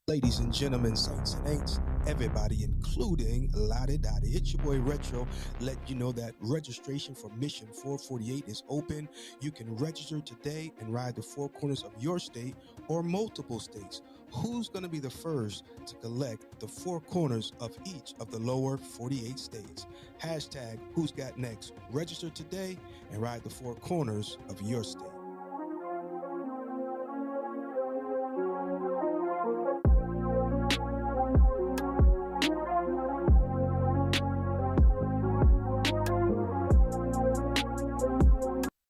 Ladies and gentlemen, saints and ain'ts, everybody, including Lottie Dottie. It's your boy Retro. Let you know that registration for Mission 448 is open. You can register today and ride the four corners of your state or multiple states. Who's going to be the first to collect the four corners of each of the lower 48 states? Hashtag Who's Got Next. Register today and ride the four corners of your state.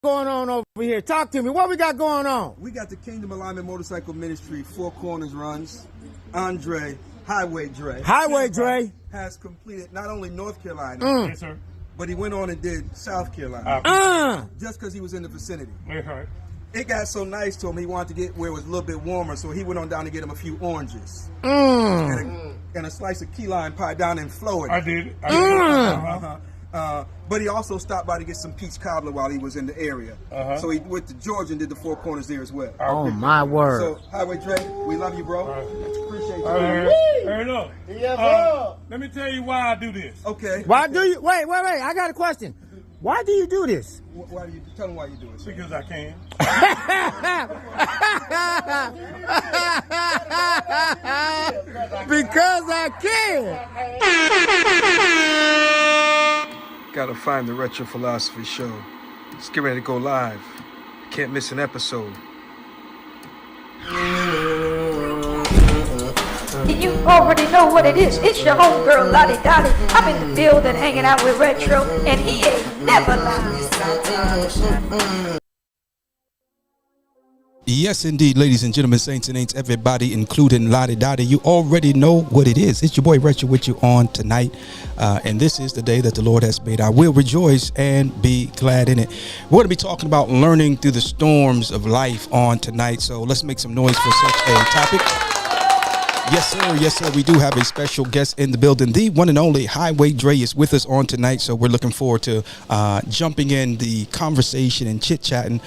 Going on over here? Talk to me. What we got going on? We got the Kingdom Alignment Motorcycle Ministry, Four Corners runs. Andre, Highway Dre. Highway Dre has completed not only North Carolina, Yes, sir. but he went on and did South Carolina. Just because he was in the vicinity. Right. It got so nice to him, he wanted to get where it was a little bit warmer, so he went on down to get him a few oranges. And a slice of key lime pie down in Florida. I did. But he also stopped by to get some peach cobbler while he was in the area. So he went to Georgia and did the Four Corners there as well. Oh my word. So Highway Dre, we love you, bro. Appreciate you. Hey, look. Let me tell you why I do this. Okay. Why do you wait? I got a question. Why do you do this? Why do you tell him why you do it? Because I can. Because I can. Gotta find the Retro Philosophy Show. It's getting ready to go live. Can't miss an episode. You already know what it is. It's your homegirl, Lottie Dottie. I'm in the building hanging out with Retro, and he ain't never lying. Yes, indeed, ladies and gentlemen, saints and ain'ts, everybody, including Lottie Dottie. You already know what it is. It's your boy Retro with you on tonight. And this is the day that the Lord has made. I will rejoice and be glad in it. We're going to be talking about learning through the storms of life on tonight. So let's make some noise for such a topic. Yes, sir. Yes, sir. We do have a special guest in the building. The one and only Highway Dre is with us on tonight. So we're looking forward to jumping in the conversation and chit-chatting.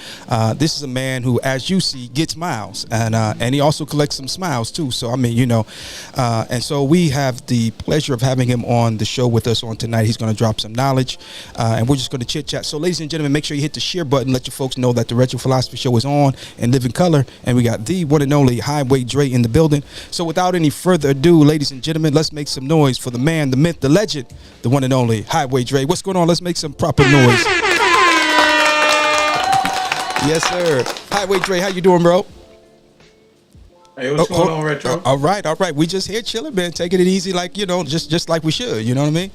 This is a man who, as you see, gets miles. And he also collects some smiles, too. So, I mean, you know. And so we have the pleasure of having him on the show with us on tonight. He's going to drop some knowledge. And we're just going to chit-chat. So, ladies and gentlemen, make sure you hit the share button. Let your folks know that the Retro Philosophy Show is on and live in color. And we got the one and only Highway Dre in the building. So, without any further ado, ladies and gentlemen, let's make some noise for the man, the myth, the legend, the one and only Highway Dre. What's going on? Let's make some proper noise. Yes, sir. Highway Dre, how you doing, bro? Hey, what's going on, Retro? All right. We just here chilling, man, taking it easy, like, you know, just like we should. You know what I mean?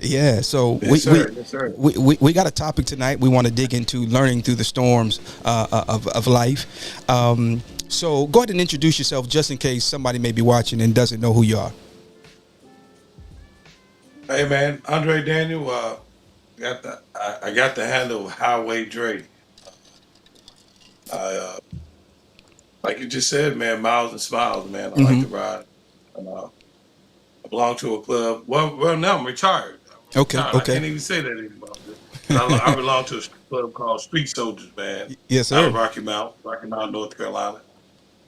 Yeah, so Yes, sir. we got a topic tonight. We want to dig into learning through the storms of life. So go ahead and introduce yourself, just in case somebody may be watching and doesn't know who you are. Hey, man, Andre Daniel. I got the handle of Highway Dre. Like you just said, man, miles and smiles, man. I like to ride. I belong to a club. Well, now I'm retired. Okay. I can't even say that anymore. I belong to a club called Street Soldiers, man. Yes, sir. Out of Rocky Mount, North Carolina.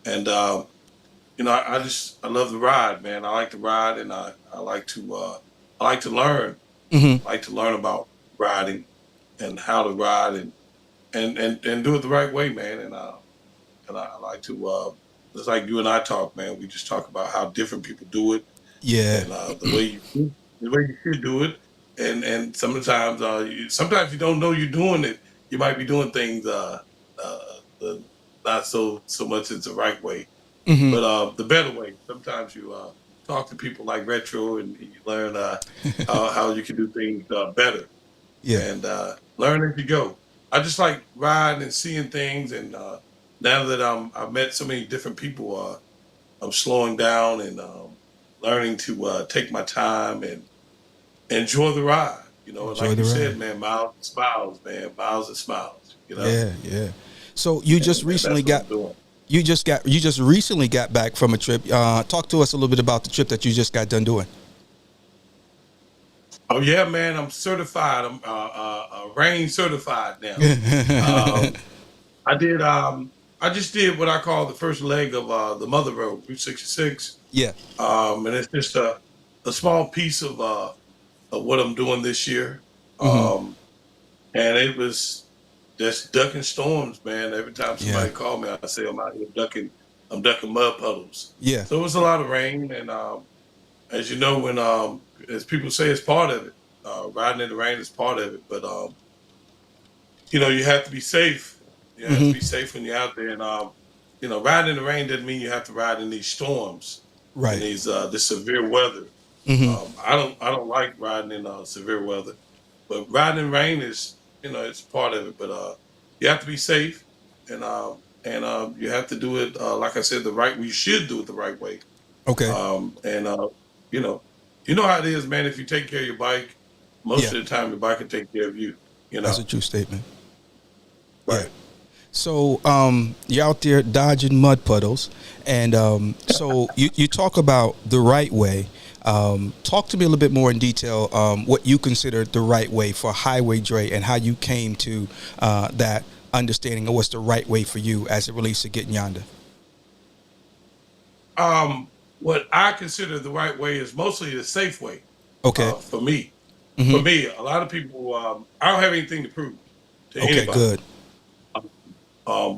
And you know, I love to ride, man. I like to ride, and I like to learn. I like to learn about riding and how to ride and do it the right way, man. And I like to just like you and I talk, man. We just talk about how different people do it. Yeah. And the way you should do it. And sometimes you don't know you're doing it. You might be doing things not so much as the right way, but the better way. Sometimes you talk to people like Retro, and you learn how you can do things better. Yeah. And learn as you go. I just like riding and seeing things, and now that I've met so many different people, I'm slowing down and learning to take my time and enjoy the ride. You know, and Enjoy like the you ride. said, man, miles and smiles, man, miles and smiles. You know, Yeah, yeah. So you just and recently that's what got I'm doing. you just recently got back from a trip. Talk to us a little bit about the trip that you just got done doing. Oh yeah, man, I'm certified. I'm rain certified now. Um, I did. I just did what I call the first leg of the Mother Road, Route 66. Yeah. And it's just a small piece of what I'm doing this year. Hmm. Um, and it was just ducking storms, man. Every time Yeah. somebody called me, I say I'm out here ducking. I'm ducking mud puddles. Yeah. So it was a lot of rain, and as you know, when as people say, it's part of it. Riding in the rain is part of it, but you know, you have to be safe. You have to Hmm. be safe when you're out there, and you know, riding in the rain doesn't mean you have to ride in these storms and Right. these this severe weather. Hmm. I don't like riding in severe weather, but riding in rain is, you know, it's part of it. But you have to be safe, and you have to do it like I said, the right. We should do it the right way. Okay. And you know, you know how it is, man. If you take care of your bike, most Yeah. of the time your bike can take care of you. You That's know, a true statement. Yeah. right? So you're out there dodging mud puddles, and so you talk about the right way. Talk to me a little bit more in detail what you consider the right way for Highway Dre and how you came to that understanding of what's the right way for you as it relates to getting yonder. What I consider the right way is mostly the safe way. Okay. For me, Hmm. a lot of people, I don't have anything to prove to Okay. anybody. Good.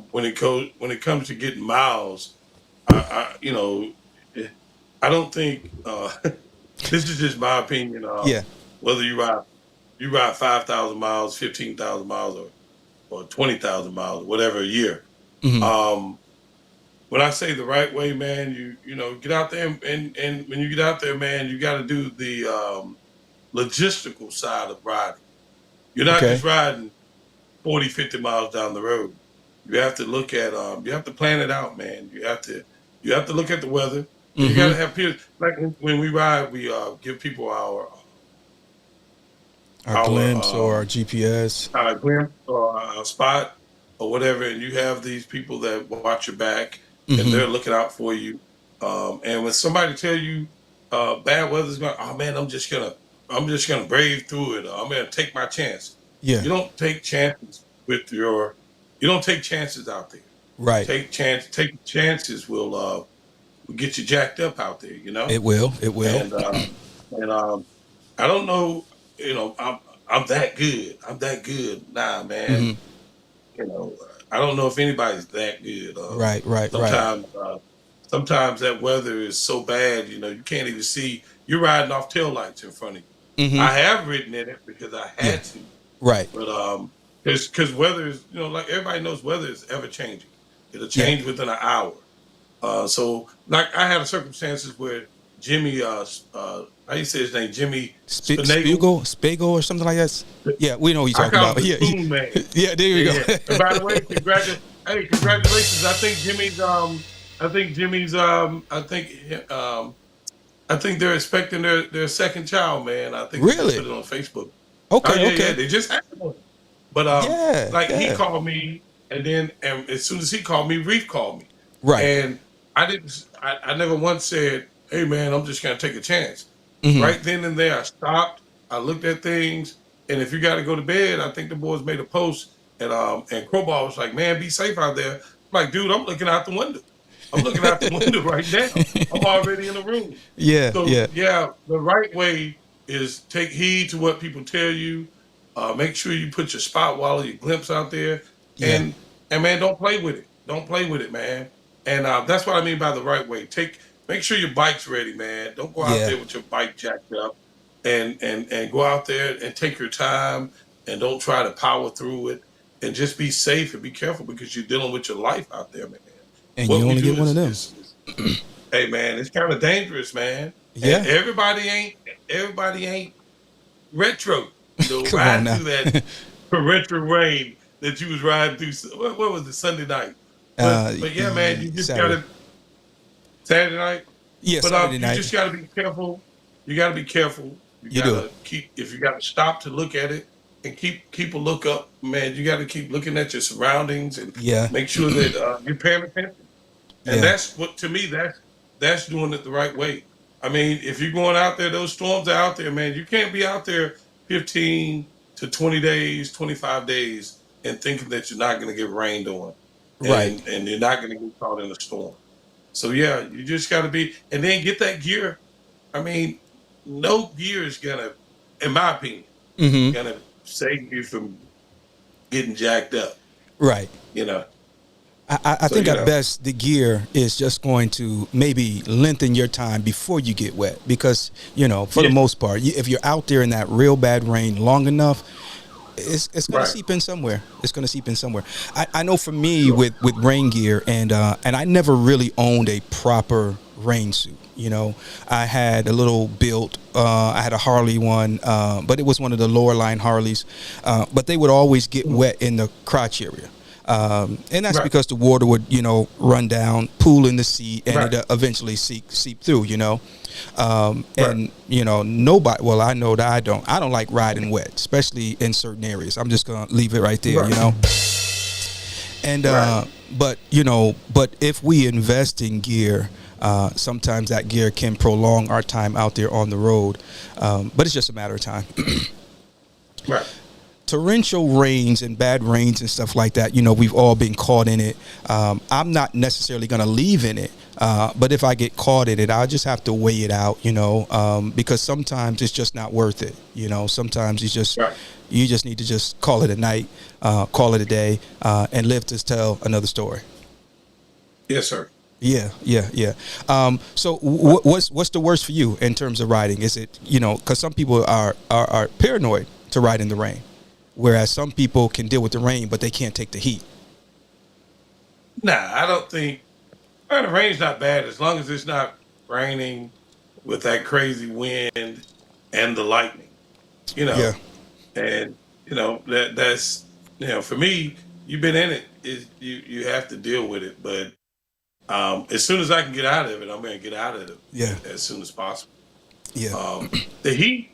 When it comes to getting miles, I you know, eh, I don't think this is just my opinion. Yeah. Whether you ride 5,000 miles, 15,000 miles, or 20,000 miles, whatever a year. Hmm. Um, when I say the right way, man, you know, get out there, and when you get out there, man, you got to do the logistical side of riding. You're not just Okay. riding 40, 50 miles down the road. You have to look at you have to plan it out, man. You have to look at the weather. And you got Hmm. to have people like when we ride, we give people Our our glimpse or our GPS. glimpse or a spot or whatever, and you have these people that watch your back and Hmm. they're looking out for you. And when somebody tell you bad weather's going, oh man, I'm just gonna brave through it. Or I'm gonna take my chance. Yeah. You don't take chances you don't take chances out there. Right. Taking chances will get you jacked up out there. You know, It will. It will. and I don't know, you know, I'm that good. I'm that good. Nah, man. Hmm. You know, I don't know if anybody's that good. Right. Right. Right. Sometimes, sometimes that weather is so bad, you know, you can't even see. You're riding off tail lights in front of you. Hmm. I have ridden in it because I Yeah. had to, Right. but because weather is, you know, like everybody knows, weather is ever changing. It'll Yeah. change within an hour. So like I had circumstances where Jimmy, how you say his name, Jimmy Spinagle. Spiegel, or something like that. Yeah, we know what you're I talking call him about. the Yeah. Spoon Man. Yeah. There you Yeah, go. yeah. And by the way, congratulations. I think they're expecting their second child, man. I think they just Really? put it on Facebook. Oh Okay. yeah, yeah. Okay. They just had one. But Yeah. like he Yeah. called me, and as soon as he called me, Reef called me, Right. and I never once said, "Hey man, I'm just gonna take a chance." Hmm. Right then and there, I stopped. I looked at things, and if you got to go to bed, I think the boys made a post, and Crowbar was like, "Man, be safe out there." I'm like, dude, I'm looking out the window. I'm looking out the window right now. I'm already in the room. Yeah. So Yeah. yeah, the right way is take heed to what people tell you. Make sure you put your spot wallet, your glimpse out there, Yeah. and man, don't play with it. Don't play with it, man. And that's what I mean by the right way. Make sure your bike's ready, man. Don't go out Yeah. there with your bike jacked up, and go out there and take your time, and don't try to power through it, and just be safe and be careful because you're dealing with your life out there, man. And you What we only do get one of them. hey man, it's kind of dangerous, man. And Yeah. everybody ain't retro. You know, Come on riding now. through that retro rain that you was riding through. What was it, Sunday night? But yeah, man, you just Saturday. gotta Saturday night. Yeah. But Saturday you night. just gotta be careful. You gotta be careful. You gotta do. keep, if you gotta stop to look at it and keep a look up, man. You gotta keep looking at your surroundings and Yeah. make sure that you're paying attention. And Yeah. that's what, to me, that's doing it the right way. I mean, if you're going out there, those storms are out there, man. You can't be out there 15 to 20 days, 25 days, and thinking that you're not going to get rained on, Right. and you're not going to get caught in a storm. So yeah, you just got to be, and then get that gear. I mean, no gear is gonna, in my opinion, Mm-hmm. gonna save you from getting jacked up. Right. You know. I So think you at know. best the gear is just going to maybe lengthen your time before you get wet because, for the Yeah. most part, if you're out there in that real bad rain long enough, it's going Right. to seep in somewhere. It's going to seep in somewhere. I know for me with rain gear and I never really owned a proper rain suit. I had a little built. I had a Harley one, but it was one of the lower line Harleys. But they would always get wet in the crotch area. And that's Right. because the water would, run down, pool in the seat, and Right. it eventually seep through, Right. And, nobody, well, I know that I don't like riding wet, especially in certain areas. I'm just going to leave it right there, Right. And, Right. but if we invest in gear, sometimes that gear can prolong our time out there on the road. But it's just a matter of time. Right. Torrential rains and bad rains and stuff like that, we've all been caught in it. I'm not necessarily going to leave in it, but if I get caught in it, I'll just have to weigh it out, because sometimes it's just not worth it. Sometimes Right. you just need to just call it a night, call it a day, and live to tell another story. Yes, sir. Yeah. So what's the worst for you in terms of riding? Is it, because some people are paranoid to ride in the rain. Whereas some people can deal with the rain, but they can't take the heat. Nah, I don't think. The rain's not bad as long as it's not raining with that crazy wind and the lightning. You know, Yeah. and that's for me. You've been in it. You have to deal with it. But as soon as I can get out of it, I'm going to get out of it. Yeah. As soon as possible. Yeah. The heat.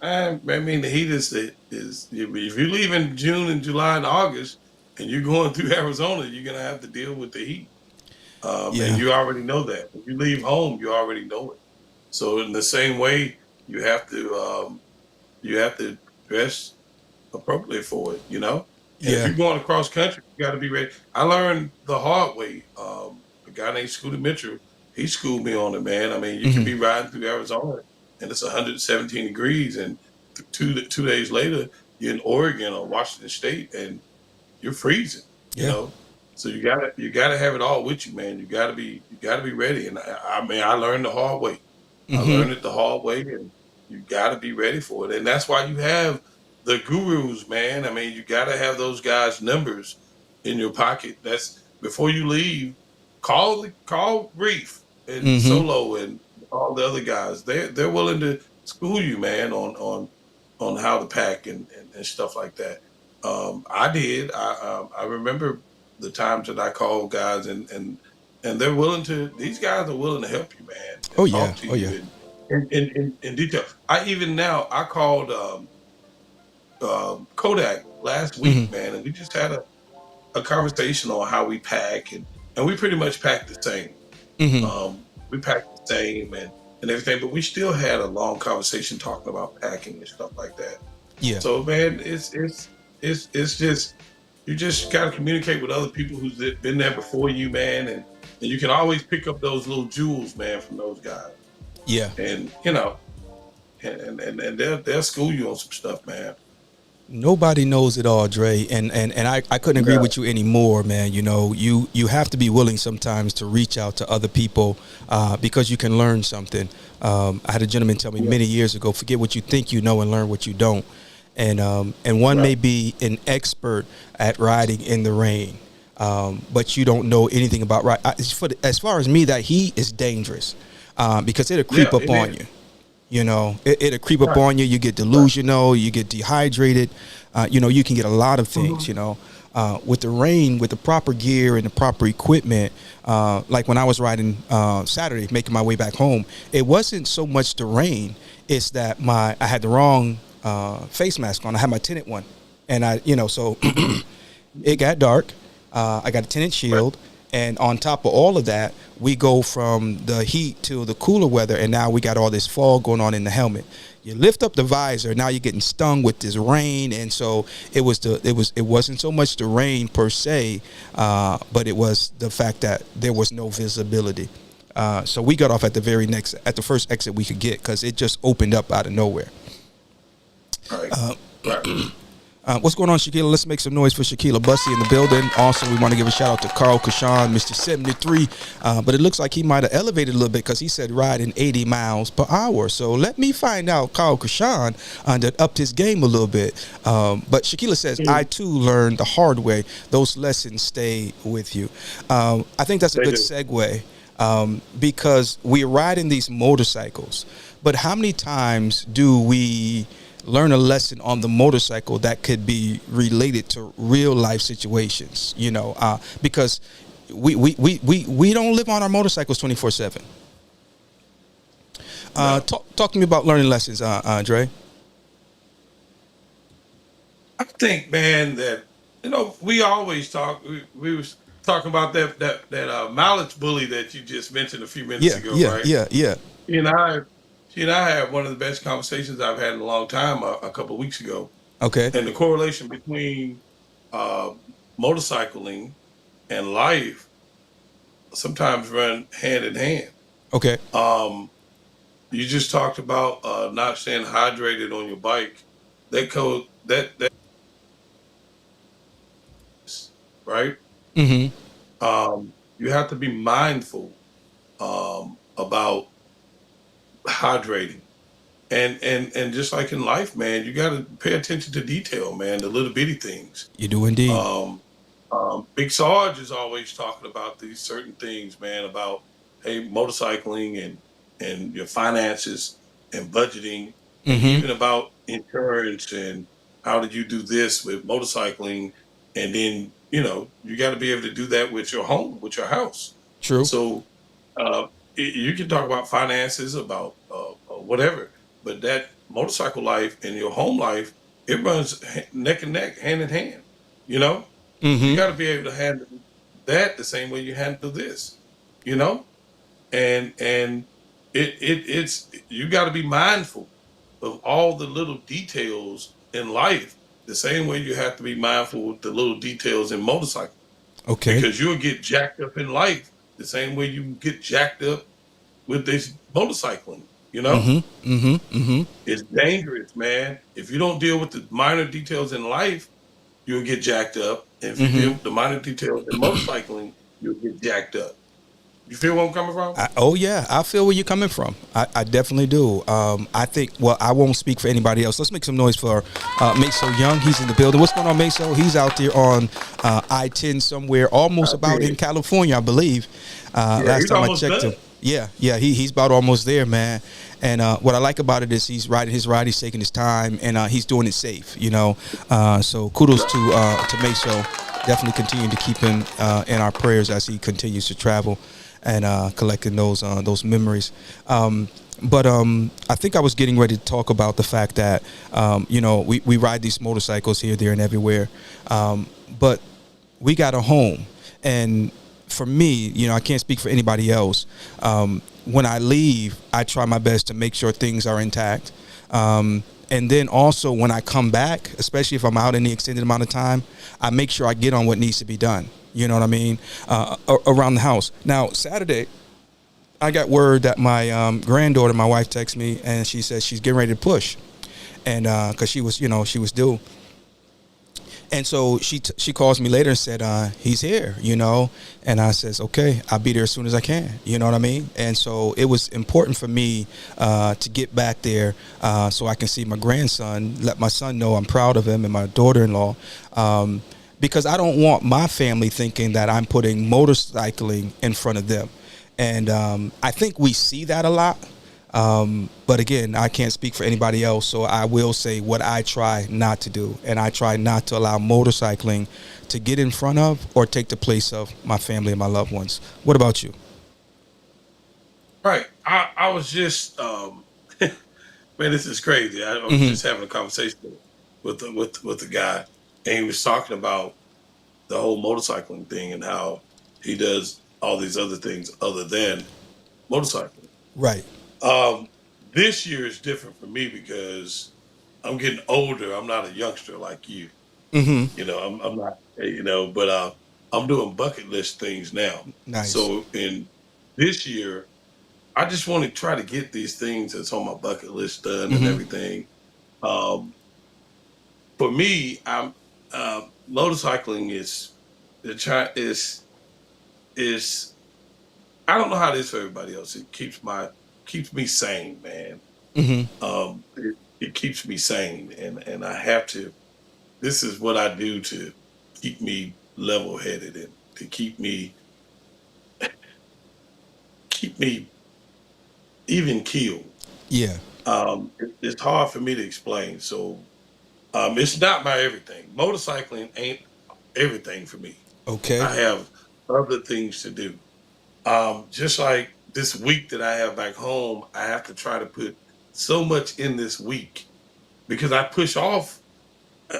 I mean, the heat is if you leave in June and July and August, and you're going through Arizona, you're gonna have to deal with the heat, Yeah. and you already know that. When you leave home, you already know it. So in the same way, you have to dress appropriately for it. And Yeah. if you're going across country, you got to be ready. I learned the hard way. A guy named Scooter Mitchell, he schooled me on it, man. I mean, you can be riding through Arizona and it's 117 degrees, and two days later you're in Oregon or Washington State and you're freezing. Yeah. So you gotta have it all with you, man. You gotta be ready. And I learned the hard way. I learned it the hard way, and you gotta be ready for it. And that's why you have the gurus, man. I mean, you gotta have those guys' numbers in your pocket. That's before you leave. Call Reef and Solo and all the other guys. They're willing to school you, man, on how to pack and stuff like that. I did. I remember the times that I called guys and they're willing to. These guys are willing to help you, man. And Oh, yeah. talk to Oh, you yeah. in detail. I called Kodak last week, man, and we just had a conversation on how we pack and we pretty much packed the same. We packed the same and everything, but we still had a long conversation talking about packing and stuff like that. Yeah. So, man, it's just you just gotta communicate with other people who's been there before you, man, and you can always pick up those little jewels, man, from those guys. Yeah. And and they'll school you on some stuff, man. Nobody knows it all, Dre, and I couldn't agree Yeah. with you anymore, man. You have to be willing sometimes to reach out to other people because you can learn something. I had a gentleman tell me many years ago, forget what you think you know and learn what you don't. And one may be an expert at riding in the rain, but you don't know anything about ride. As far as me, that heat is dangerous because it'll creep up on you. It'll creep up on you. You get delusional. You get dehydrated. You can get a lot of things. With the rain, with the proper gear and the proper equipment. Like when I was riding Saturday, making my way back home, it wasn't so much the rain. It's that I had the wrong face mask on. I had my tinted one, and so it got dark. I got a tinted shield, and on top of all of that, we go from the heat to the cooler weather, and now we got all this fog going on in the helmet. You lift up the visor, now you're getting stung with this rain, and so it wasn't so much the rain per se, but it was the fact that there was no visibility. So we got off at the first exit we could get, because it just opened up out of nowhere. Right. What's going on, Shaquilla? Let's make some noise for Shaquilla Bussey in the building. Also, we want to give a shout out to Carl Kashan, Mr. 73. But it looks like he might have elevated a little bit, because he said riding 80 miles per hour. So let me find out. Carl Kashan that upped his game a little bit. But Shaquilla says, I too learned the hard way. Those lessons stay with you. I think that's a good segue, because we're riding these motorcycles. But how many times do we learn a lesson on the motorcycle that could be related to real life situations, because we don't live on our motorcycles 24/7. Talk to me about learning lessons, Andre. I think, man, that we always talk. We was talking about that mileage bully that you just mentioned a few minutes ago, right? Yeah. She and I had one of the best conversations I've had in a long time a couple of weeks ago. Okay. And the correlation between motorcycling and life sometimes run hand in hand. Okay. You just talked about not staying hydrated on your bike. That right? Mm-hmm. You have to be mindful about hydrating, and just like in life, man, you got to pay attention to detail, man, the little bitty things. You do indeed. Big Sarge is always talking about these certain things, man, about motorcycling and your finances and budgeting, and even about insurance and how did you do this with motorcycling, and then you got to be able to do that with your home, with your house. True. So you can talk about finances, about whatever, but that motorcycle life and your home life, it runs neck and neck, hand in hand. You got to be able to handle that the same way you handle this. And it's you got to be mindful of all the little details in life, the same way you have to be mindful of the little details in motorcycle. Okay. Because you'll get jacked up in life the same way you get jacked up with this motorcycling, It's dangerous, man. If you don't deal with the minor details in life, you'll get jacked up. And if you deal with the minor details in motorcycling, you'll get jacked up. You feel where I'm coming from? I feel where you're coming from. I definitely do. I think, I won't speak for anybody else. Let's make some noise for Meso Young. He's in the building. What's going on, Meso? He's out there on I-10 somewhere, almost about in California, I believe. Last time I checked him. Yeah, he's about almost there, man. And what I like about it is he's riding his ride, he's taking his time, and he's doing it safe, So kudos to Meso. Definitely continue to keep him in our prayers as he continues to travel and collecting those memories. But I think I was getting ready to talk about the fact that, we ride these motorcycles here, there, and everywhere. But we got a home. And for me, I can't speak for anybody else. When I leave, I try my best to make sure things are intact. And then also when I come back, especially if I'm out any extended amount of time, I make sure I get on what needs to be done. You know what I mean? Around the house. Now, Saturday, I got word that my granddaughter, my wife, texted me, and she says she's getting ready to push. And because she was due. And so she calls me later and said, he's here, and I says, okay, I'll be there as soon as I can. You know what I mean? And so it was important for me to get back there so I can see my grandson, let my son know I'm proud of him, and my daughter-in-law, because I don't want my family thinking that I'm putting motorcycling in front of them. And I think we see that a lot. But again, I can't speak for anybody else, so I will say what I try not to do. And I try not to allow motorcycling to get in front of or take the place of my family and my loved ones. What about you? Right. I was just Man, this is crazy. I was just having a conversation with the guy, and he was talking about the whole motorcycling thing and how he does all these other things other than motorcycling. Right. This year is different for me because I'm getting older. I'm not a youngster like you. You know, I'm not, but I'm doing bucket list things now. Nice. So in this year, I just want to try to get these things that's on my bucket list done and everything. For me, I'm motorcycling is is I don't know how it is for everybody else. It keeps me sane, man. It keeps me sane, and I have to. This is what I do to keep me level headed and to keep me even keeled. Yeah. It's hard for me to explain. So it's not my everything. Motorcycling ain't everything for me. Okay. I have other things to do. Just like this week that I have back home, I have to try to put so much in this week because I push off.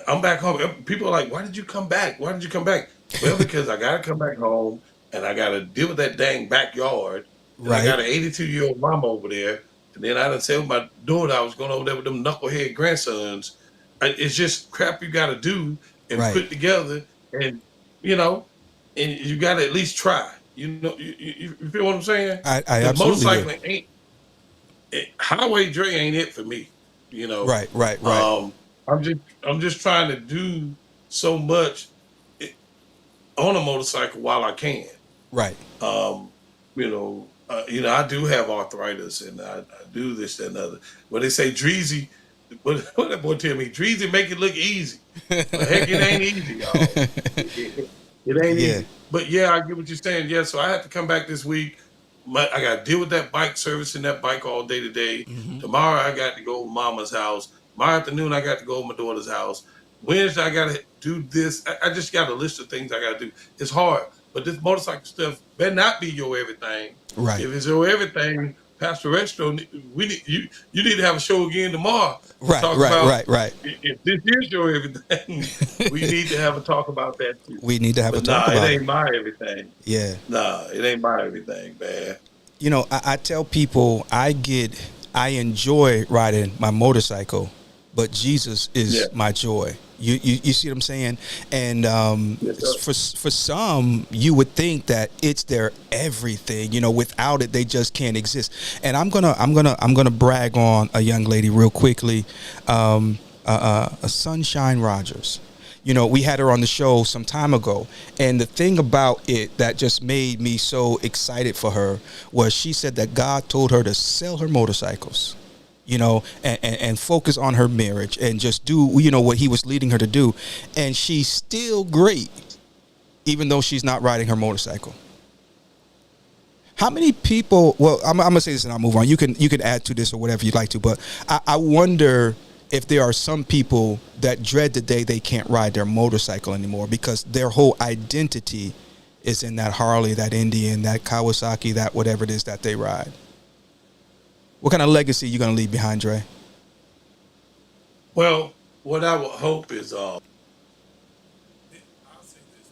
I'm back home. People are like, "Why did you come back? Why did you come back?" Well, because I got to come back home and I got to deal with that dang backyard. And I got Right. an 82-year-old mama over there. And then I done said with my daughter, I was going over there with them knucklehead grandsons. It's just crap you got to do and Right. put together. And, you know, and you got to at least try. You know, you feel what I'm saying? I Because absolutely do. motorcycling highway Dre ain't it for me. You know, Right. Right. Right. I'm just trying to do so much on a motorcycle while I can. Right. Um, I do have arthritis and I do this that, and the other. When they say Dreezy, what that boy tell me? Dreezy make it look easy. But heck, it ain't easy, y'all. It ain't Yeah. easy. But yeah, I get what you're saying. Yeah, so I have to come back this week. I got to deal with that bike, servicing that bike all day today. Tomorrow I got to go to mama's house. Tomorrow afternoon I got to go to my daughter's house. Wednesday I got to do this. I just got a list of things I got to do. It's hard, but this motorcycle stuff better not be your everything. Right. If it's your everything, Pastor Retro, we need you. You need to have a show again tomorrow. Right. Talk Right. about Right. Right. if this is your everything. We need to have a talk about that too. We need to have a But talk nah, it about it. ain't my everything. Yeah. Nah, it ain't my everything, man. You know, I tell people I enjoy riding my motorcycle, but Jesus is my joy. You see what I'm saying? And for some, you would think that it's their everything. You know, without it, they just can't exist. And I'm gonna brag on a young lady real quickly, a Sunshine Rogers. You know, we had her on the show some time ago, and the thing about it that just made me so excited for her was she said that God told her to sell her motorcycles, you know, and focus on her marriage and just do, you know, what he was leading her to do. And she's still great, even though she's not riding her motorcycle. How many people, well, I'm going to say this and I'll move on. You can add to this or whatever you'd like to, but I wonder if there are some people that dread the day they can't ride their motorcycle anymore because their whole identity is in that Harley, that Indian, that Kawasaki, that whatever it is that they ride. What kind of legacy are you going to leave behind, Dre? Well, what I would hope is, I'll say this.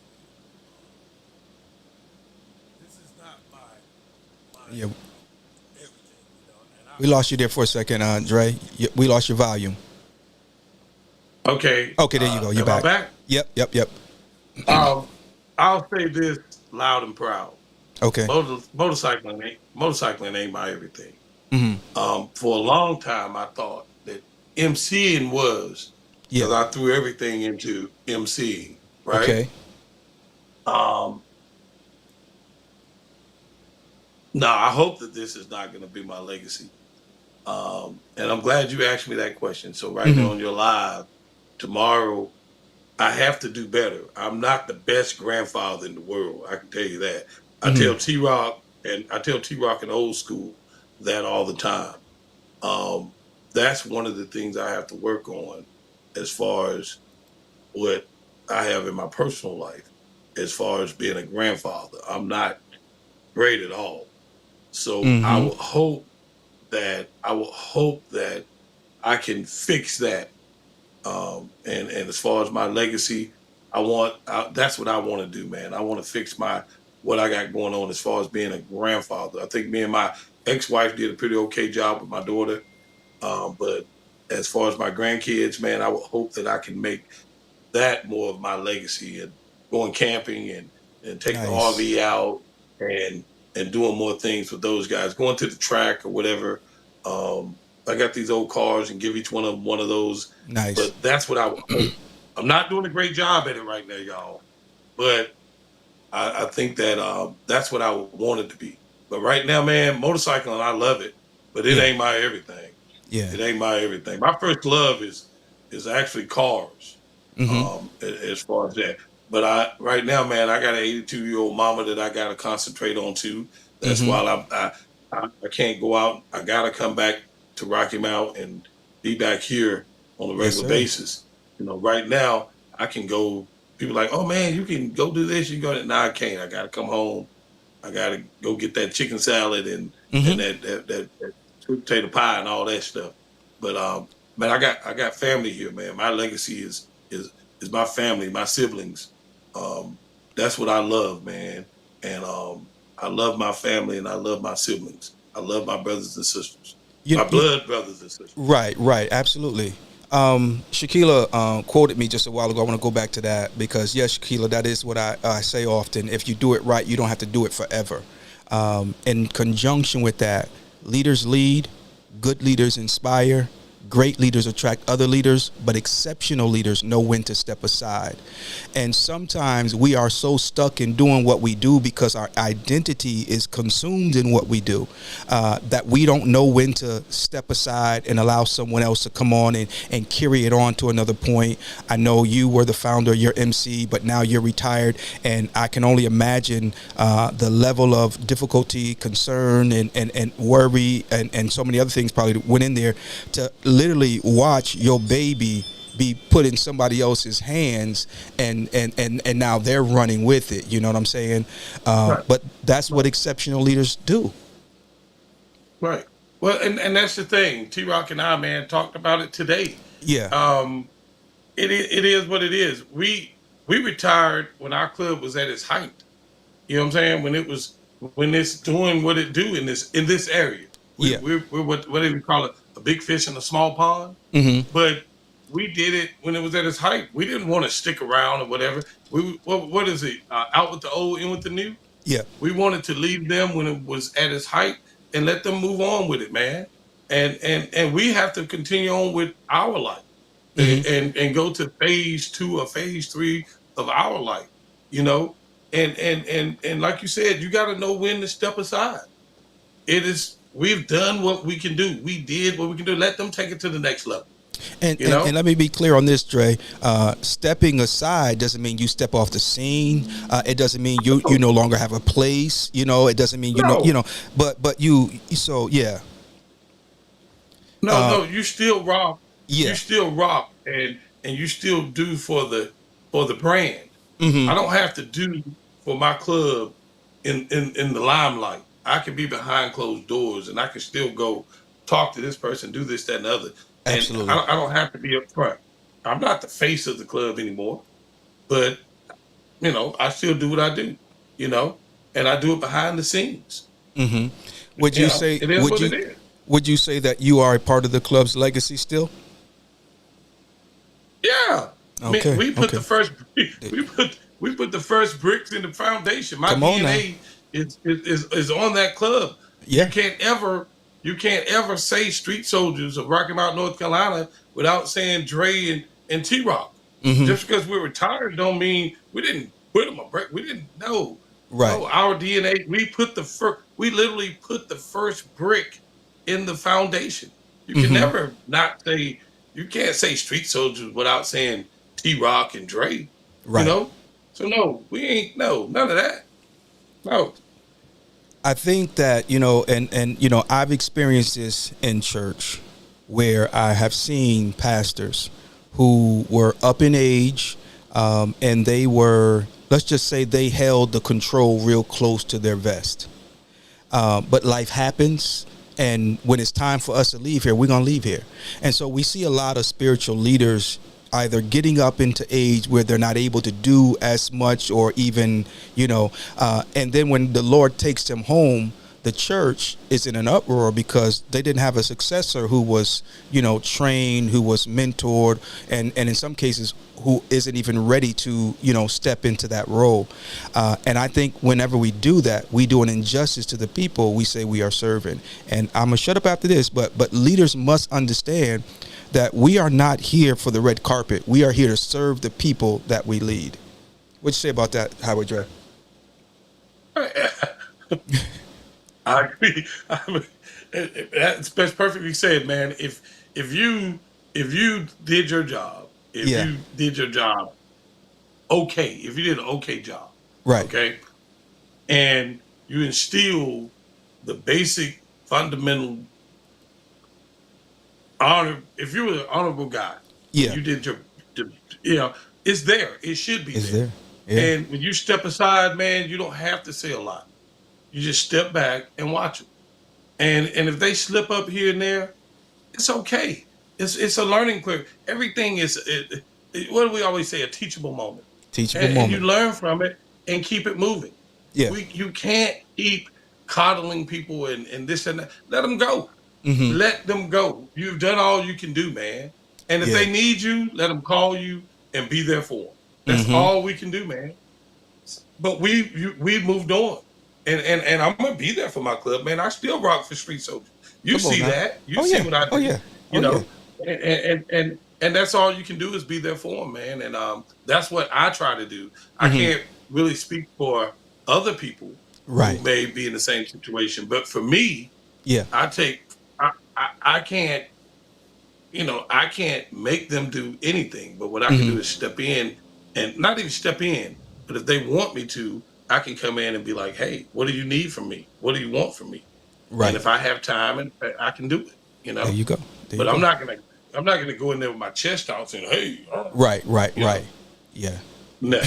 This is not my Yeah. everything, and We lost you there for a second, Dre. We lost your volume. okay. Okay, there you go. You're am I back. back? Yep. I'll say this loud and proud. Okay. Motorcycling ain't my everything. For a long time, I thought that MCing was because Yeah. I threw everything into MCing, right? Okay. No, I hope that this is not going to be my legacy. And I'm glad you asked me that question. So right now on your live tomorrow, I have to do better. I'm not the best grandfather in the world. I can tell you that. I tell T-Rock and Old School that all the time. That's one of the things I have to work on as far as what I have in my personal life, as far as being a grandfather. I'm not great at all. So I will hope that I can fix that. And as far as my legacy, that's what I want to do, man. I want to fix what I got going on as far as being a grandfather. I think me and my ex-wife did a pretty okay job with my daughter. But as far as my grandkids, man, I would hope that I can make that more of my legacy, and going camping and taking the Nice. RV out and doing more things with those guys, going to the track or whatever. I got these old cars and give each one of them one of those. Nice. But that's what I would hope. I'm not doing a great job at it right now, y'all. But I think that that's what I want it to be. But right now, man, motorcycling, I love it. But it ain't my everything. Yeah. It ain't my everything. My first love is actually cars, as far as that. But right now, man, I got an 82-year-old mama that I got to concentrate on too. That's why I can't go out. I got to come back to Rocky Mount and be back here on a regular basis. Right now I can go. People like, oh man, you can go do this. You go. Nah, I can't. I got to come home. I got to go get that chicken salad and that sweet potato pie and all that stuff. But man, I got family here, man. My legacy is my family, my siblings. That's what I love, man. And I love my family and I love my siblings. I love my brothers and sisters. My blood brothers and sisters. Right, absolutely. Shaquila quoted me just a while ago. I want to go back to that because, yes, Shaquila, that is what I say often. If you do it right, you don't have to do it forever. In conjunction with that, leaders lead, good leaders inspire, great leaders attract other leaders, but exceptional leaders know when to step aside. And sometimes we are so stuck in doing what we do because our identity is consumed in what we do, that we don't know when to step aside and allow someone else to come on and carry it on to another point. I know you were the founder, you're MC, but now you're retired. And I can only imagine the level of difficulty, concern, and worry, and so many other things probably went in there to literally watch your baby be put in somebody else's hands and now they're running with it. You know what I'm saying? Right. But that's what exceptional leaders do. Right. Well, and that's the thing. T-Rock and I, man, talked about it today. Yeah. It is what it is. We retired when our club was at its height. You know what I'm saying? When it's doing what it do in this area. We're what do we call it? A big fish in a small pond. But we did it when it was at its height. We didn't want to stick around or whatever. What is it? Out with the old, in with the new. Yeah. We wanted to leave them when it was at its height and let them move on with it, man. And we have to continue on with our life and go to phase 2 or phase 3 of our life, And like you said, you got to know when to step aside. We've done what we can do. We did what we can do. Let them take it to the next level. And let me be clear on this, Dre. Stepping aside doesn't mean you step off the scene. It doesn't mean you no longer have a place. It doesn't mean but you. So yeah. No, you still rock. Yeah. You still rock, and you still do for the brand. Mm-hmm. I don't have to do for my club in the limelight. I can be behind closed doors, and I can still go talk to this person, do this, that, and the other. And Absolutely. I don't have to be up front. I'm not the face of the club anymore, but I still do what I do, and I do it behind the scenes. Mm-hmm. Would you say? It is what it is. Would you say that you are a part of the club's legacy still? Yeah. Okay. I mean, we put the first we put the first bricks in the foundation. My DNA is on that club. Yeah. You can't ever say Street Soldiers of Rocky Mount, North Carolina without saying Dre and T-Rock. Mm-hmm. Just because we're retired don't mean we didn't put them a break. We didn't know. Right. No, our DNA. We literally put the first brick in the foundation. You can never not say. You can't say Street Soldiers without saying T-Rock and Dre. Right. So no, we ain't none of that. No. I think that, I've experienced this in church where I have seen pastors who were up in age, and they were, let's just say they held the control real close to their vest. But life happens. And when it's time for us to leave here, we're going to leave here. And so we see a lot of spiritual leaders either getting up into age where they're not able to do as much, or even, and then when the Lord takes them home, the church is in an uproar because they didn't have a successor who was, trained, who was mentored, and in some cases who isn't even ready to, step into that role. And I think whenever we do that, we do an injustice to the people we say we are serving. And I'm going to shut up after this, but leaders must understand that we are not here for the red carpet. We are here to serve the people that we lead. What you say about that, Howard Dre? I agree. That's perfectly said, man. If you did your job, you did your job okay, if you did an okay job, right? Okay, and you instill the basic fundamental honor. If you were an honorable guy, you did your, it's there. It should be there. Yeah. And when you step aside, man, you don't have to say a lot. You just step back and watch them. And if they slip up here and there, it's okay. It's a learning curve. Everything is, what do we always say? A teachable moment. Teachable moment. And you learn from it and keep it moving. Yeah. You can't keep coddling people and this and that. Let them go. Mm-hmm. Let them go. You've done all you can do, man. And if they need you, let them call you and be there for them. That's all we can do, man. But we moved on. And I'm gonna be there for my club, man. I still rock for Street Soldiers. You see that? You see what I do? Oh yeah. You know, and that's all you can do is be there for them, man. And that's what I try to do. I can't really speak for other people who may be in the same situation, but for me, I can't, I can't make them do anything. But what I can do is step in, and not even step in, but if they want me to, I can come in and be like, hey, what do you need from me? What do you want from me? Right. And if I have time, and I can do it, There you go. But I'm not gonna go in there with my chest out saying, hey. Right. Yeah. No.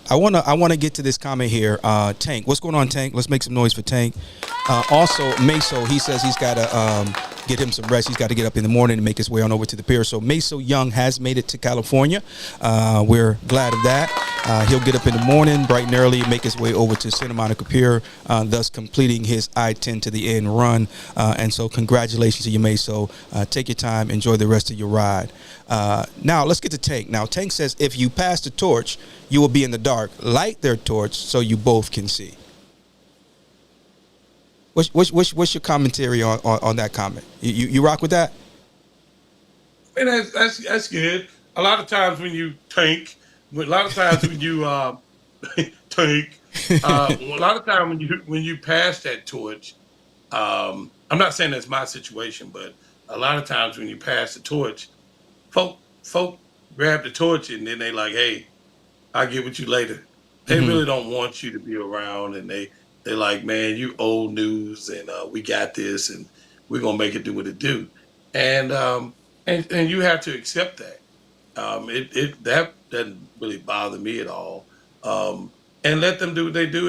I wanna get to this comment here. Tank, what's going on, Tank? Let's make some noise for Tank. Also, Meso, he says he's got to get him some rest. He's got to get up in the morning and make his way on over to the pier. So Meso Young has made it to California. We're glad of that. He'll get up in the morning, bright and early, make his way over to Santa Monica Pier, thus completing his I-10 to the end run. And so congratulations to you, Meso. Take your time, enjoy the rest of your ride. Now let's get to Tank. Now Tank says if you pass the torch, you will be in the dark. Light their torch so you both can see. What's your commentary on that comment? You rock with that? And that's good. A lot of times when you tank, a lot of times when you tank, a lot of times when you pass that torch, I'm not saying that's my situation, but a lot of times when you pass the torch, folk grab the torch and then they like, hey, I'll get with you later. They really don't want you to be around, and they're like, man, you old news, and we got this, and we're gonna make it do what it do, and you have to accept that. That doesn't really bother me at all, and let them do what they do,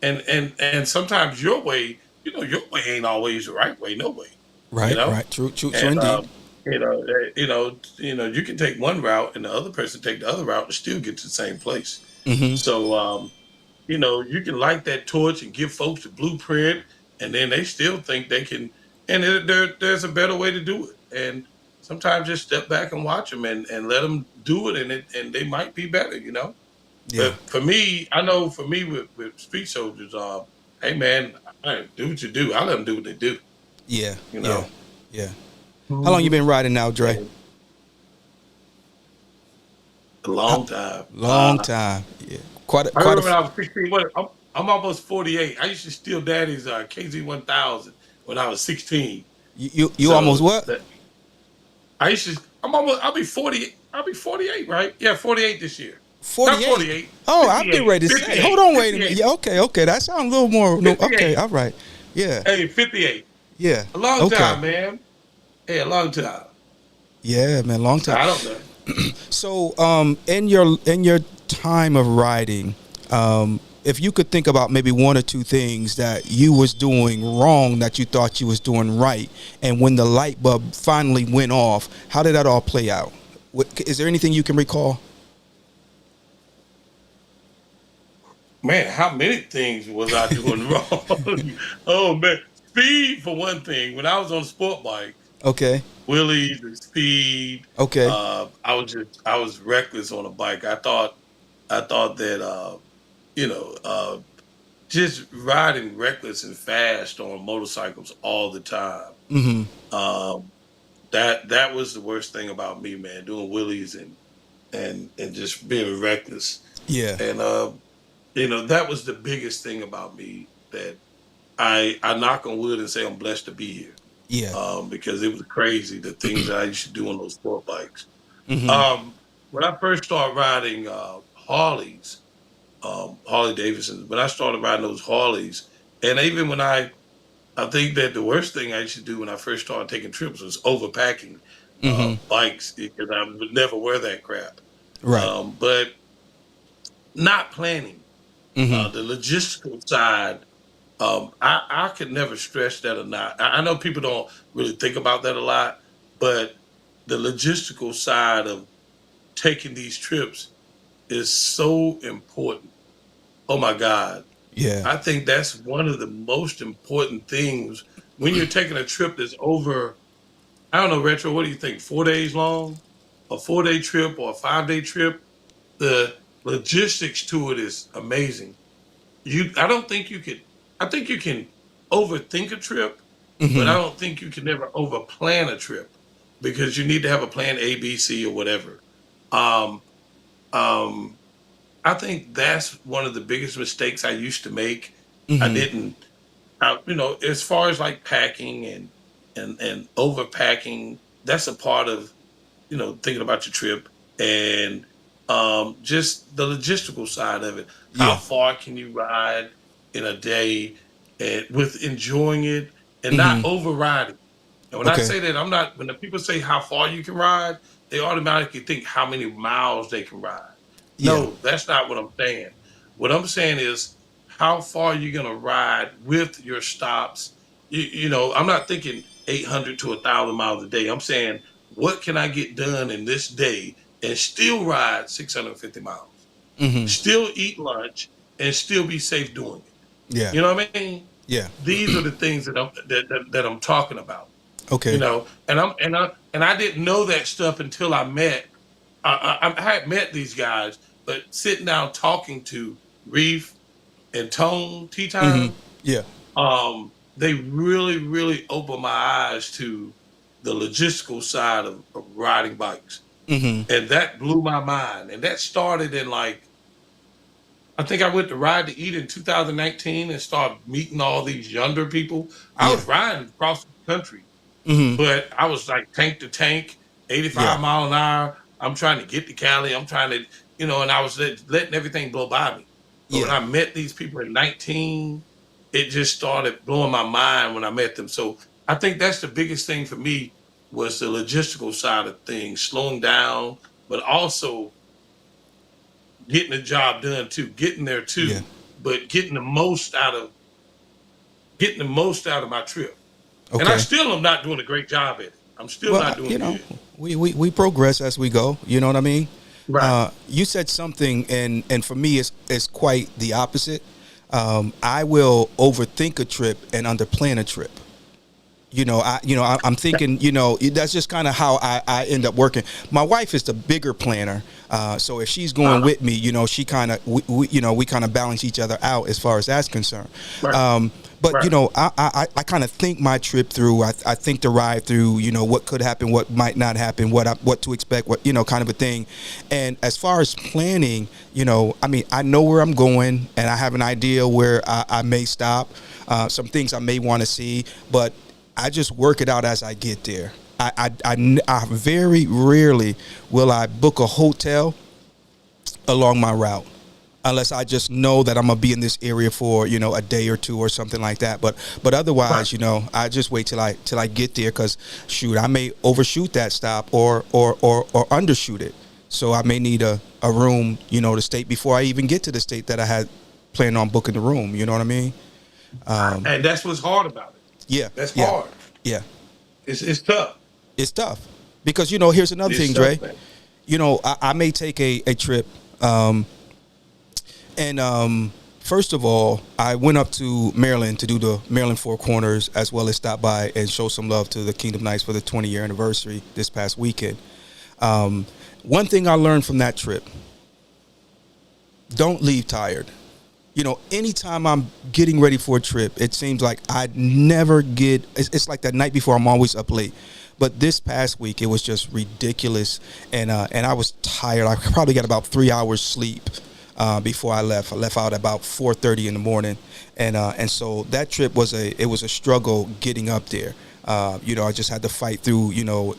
and sometimes your way, your way ain't always the right way, no way. Right, right, true, indeed. You can take one route, and the other person take the other route, and still get to the same place. So. You can light that torch and give folks the blueprint, and then they still think they can. And there's a better way to do it. And sometimes just step back and watch them and let them do it, and they might be better, Yeah. But for me, I know for me with Street Soldiers, hey man, do what you do. I let them do what they do. Yeah. Yeah. How long you been riding now, Dre? A long time. Long time. Yeah. I remember when I was 16. I'm almost 48. I used to steal Daddy's KZ1000 when I was 16. You almost what? I'll be 40. I'll be 48, right? Yeah, 48 this year. 48. Not 48. Oh, I'm getting ready to say. Hold on, wait a minute. Yeah, okay. That sounds a little more. No, okay, all right. Yeah. Hey, 58. Yeah. A long time, man. Hey, a long time. Yeah, man, long time. I don't know. So, in your time of riding, if you could think about maybe one or two things that you was doing wrong that you thought you was doing right, and when the light bulb finally went off, how did that all play out? Is there anything you can recall? Man, how many things was I doing wrong? Oh man, speed for one thing. When I was on a sport bike, Okay. wheelies and speed, Okay. I was reckless on a bike. I thought that you know, just riding reckless and fast on motorcycles all the time. Mm-hmm. That was the worst thing about me, man. Doing wheelies and just being reckless. Yeah. And that was the biggest thing about me, that I knock on wood and say I'm blessed to be here. Yeah. Because it was crazy, the things that I used to do on those sport bikes. Mm-hmm. When I first started riding Harleys, Harley Davidsons, when I started riding those Harleys, and even when I think that the worst thing I used to do when I first started taking trips was overpacking bikes, because I would never wear that crap. Right. But not planning, Mm-hmm. the logistical side, I could never stress that enough. I know people don't really think about that a lot, but the logistical side of taking these trips is so important. Oh my God. Yeah. I think that's one of the most important things when you're taking a trip that's over, I don't know, Retro, what do you think? 4 days long? A 4-day trip or a 5-day trip? The logistics to it is amazing. I think you can overthink a trip, but I Mm-hmm. don't think you can ever over plan a trip, because you need to have a plan A, B, C, or whatever. Um, um, I think that's one of the biggest mistakes I used to make. I Mm-hmm. didn't, as far as like packing and overpacking, that's a part of, thinking about your trip, and just the logistical side of it. How Yeah. far can you ride in a day, and with enjoying it and not Mm-hmm. overriding? And when I Okay. say that, I'm not, when the people say how far you can ride, they automatically think how many miles they can ride. Yeah. No, that's not what I'm saying. What I'm saying is how far you're going to ride with your stops. I'm not thinking 800 to 1,000 miles a day. I'm saying, what can I get done in this day and still ride 650 miles, Mm-hmm. still eat lunch, and still be safe doing it? Yeah. You know what I mean? Yeah. These are the things that I'm talking about. Okay. And I didn't know that stuff until I met. I had met these guys, but sitting down talking to Reef and Tone Tea Mm-hmm. Time, Yeah. they really, really opened my eyes to the logistical side of riding bikes, Mm-hmm. and that blew my mind. And that started in, like, I think I went to Ride to Eat in 2019 and started meeting all these younger people. I Yeah. was riding across the country, Mm-hmm. but I was like tank to tank, Yeah. 85 mile an hour. I'm trying to get to Cali. I'm trying to, and I was letting everything blow by me. But when Yeah. I met these people at 19, it just started blowing my mind when I met them. So I think that's the biggest thing for me, was the logistical side of things, slowing down, but also getting the job done too, getting there Yeah. too, but getting the most out of my trip. And I Okay. still am not doing a great job at it. I'm still Well, not doing good. we progress as we go. You know what I mean? Right. You said something, and for me, it's quite the opposite. I will overthink a trip and underplan a trip. I'm thinking, that's just kind of how I end up working. My wife is the bigger planner. So if she's going with me, she kind of, we kind of balance each other out as far as that's concerned. Right. But, Right. I kind of think my trip through, I think the ride through, what could happen, what might not happen, what to expect, kind of a thing. And as far as planning, I know where I'm going, and I have an idea where I may stop, some things I may want to see, but I just work it out as I get there. I very rarely will I book a hotel along my route, unless I just know that I'm gonna be in this area for a day or two or something like that. But otherwise, Right. I just wait till I get there, because shoot, I may overshoot that stop or undershoot it. So I may need a room, to stay before I even get to the state that I had planning on booking the room. You know what I mean? And that's what's hard about it. Yeah, That's yeah, hard. yeah. It's tough. It's tough because here's another It's thing, tough, Dre. man. I may take a trip, and first of all, I went up to Maryland to do the Maryland Four Corners, as well as stop by and show some love to the Kingdom Knights for the 20-year anniversary this past weekend. One thing I learned from that trip: don't leave tired. Anytime I'm getting ready for a trip, it seems like I never get. It's like that night before, I'm always up late. But this past week, it was just ridiculous, and I was tired. I probably got about 3 hours sleep before I left. I left out about 4:30 in the morning, and so that trip was a struggle getting up there. I just had to fight through,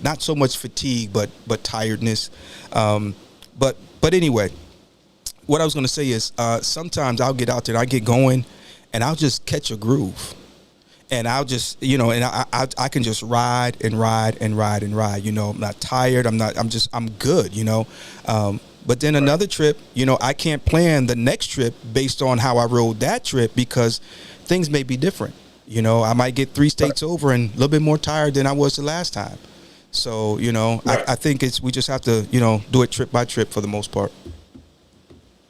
not so much fatigue, but tiredness. But anyway, what I was going to say is sometimes I'll get out there and I get going, and I'll just catch a groove. And I'll just, and I can just ride and ride and ride and ride. I'm not tired. I'm good. But then another trip, I can't plan the next trip based on how I rode that trip because things may be different. I might get 3 states over and a little bit more tired than I was the last time. So, I think we just have to, do it trip by trip for the most part.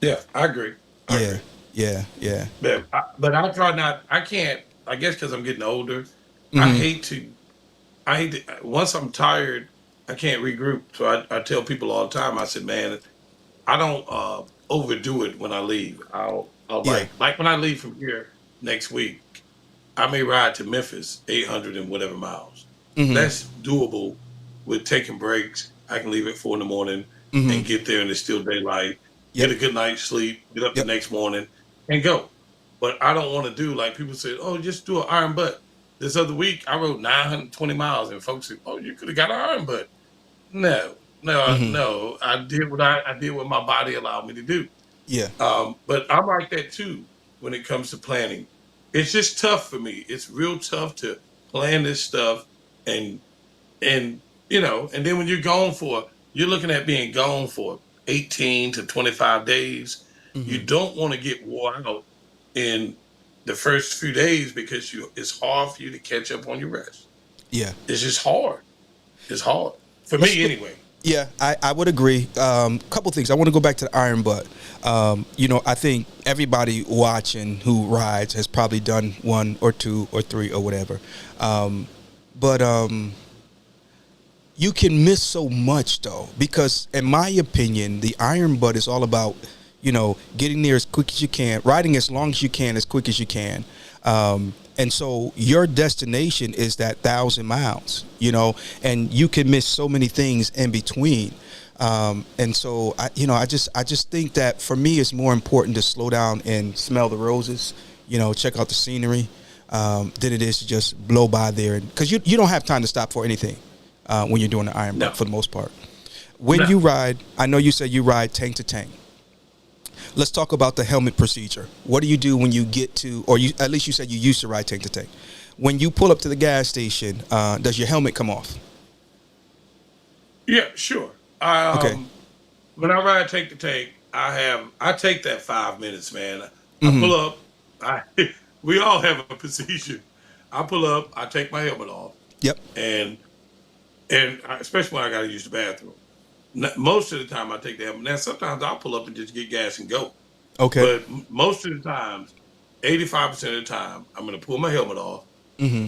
Yeah, I agree. I agree. Yeah. But I try not. I can't. I guess because I'm getting older. Mm-hmm. I hate to. Once I'm tired, I can't regroup. So I tell people all the time. I said, man, I don't overdo it when I leave. I'll Yeah. like when I leave from here next week, I may ride to Memphis, 800 and whatever miles. Mm-hmm. That's doable with taking breaks. I can leave at 4 a.m. Mm-hmm. and get there and it's still daylight. Yep. Get a good night's sleep. Get up Yep. the next morning and go. But I don't want to do like people say, oh, just do an iron butt. This other week, I rode 920 miles, and folks said, oh, you could have got an iron butt. No. Mm-hmm. I did what my body allowed me to do. Yeah. But I'm like that too when it comes to planning. It's just tough for me. It's real tough to plan this stuff, and and then when you're looking at being gone for 18 to 25 days. Mm-hmm. You don't want to get wore out in the first few days because it's hard for you to catch up on your rest. Yeah. It's just hard. It's hard for me anyway. Yeah, I would agree. Couple things. I want to go back to the iron butt. I think everybody watching who rides has probably done 1 or 2 or 3 or whatever. But you can miss so much though, because in my opinion, the iron butt is all about getting there as quick as you can, riding as long as you can, as quick as you can. And so your destination is that 1,000 miles, and you can miss so many things in between. And so I just think that for me, it's more important to slow down and smell the roses, check out the scenery, than it is to just blow by there. Because you don't have time to stop for anything when you're doing the iron butt for the most part. When you ride, I know you said you ride tank to tank. Let's talk about the helmet procedure. What do you do when you get to, or at least you said you used to ride tank to tank. When you pull up to the gas station, does your helmet come off? Yeah, sure. Okay. When I ride tank to tank, I take that 5 minutes, man. I Mm-hmm. pull up. We all have a procedure. I pull up. I take my helmet off, Yep. and especially when I got to use the bathroom. Most of the time, I take the helmet. Now, sometimes I'll pull up and just get gas and go. Okay. But most of the times, 85% of the time, I'm going to pull my helmet off, Mm-hmm.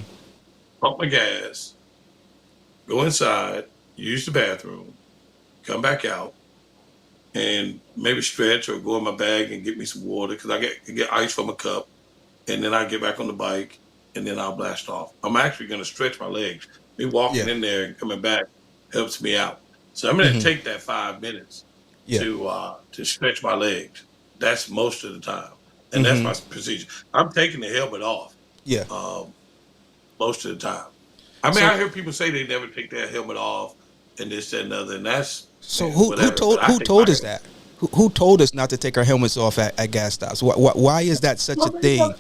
pump my gas, go inside, use the bathroom, come back out, and maybe stretch or go in my bag and get me some water because I get ice from a cup, and then I get back on the bike, and then I'll blast off. I'm actually going to stretch my legs. Me walking in there and coming back helps me out. So I'm going to take that 5 minutes to stretch my legs. That's most of the time, and that's my procedure. I'm taking the helmet off. Yeah. Most of the time. I mean, I hear people say they never take their helmet off, and this, that, and other, and that's So who told us that? Who told us not to take our helmets off at gas stops? Why is that such a thing?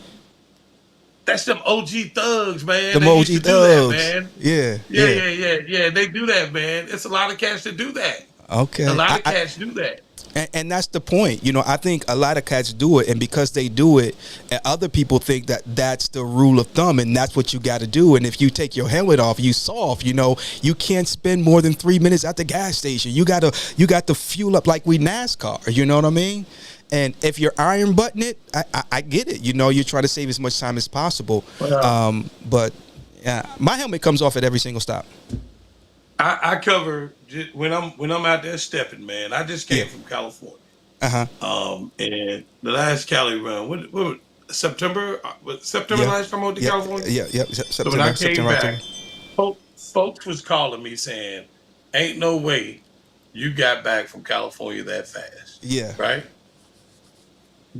That's them OG thugs, man. Them They OG used to do that, thugs. man. Yeah. Yeah. They do that, man. It's a lot of cats that do that. Okay. A lot of cats do that. And that's the point. You know, I think a lot of cats do it, and because they do it, other people think that that's the rule of thumb, and that's what you got to do. And if you take your helmet off, you soft. You know, you can't spend more than 3 minutes at the gas station. You got to fuel up like we NASCAR. You know what I mean? And if you're iron button it, I get it. You know, you try to save as much time as possible. But my helmet comes off at every single stop. I cover when I'm out there stepping, man. I just came from California. And the last Cali run, what September? September last time I went to California. So when I came back, folks was calling me saying, "Ain't no way you got back from California that fast." Yeah. Right.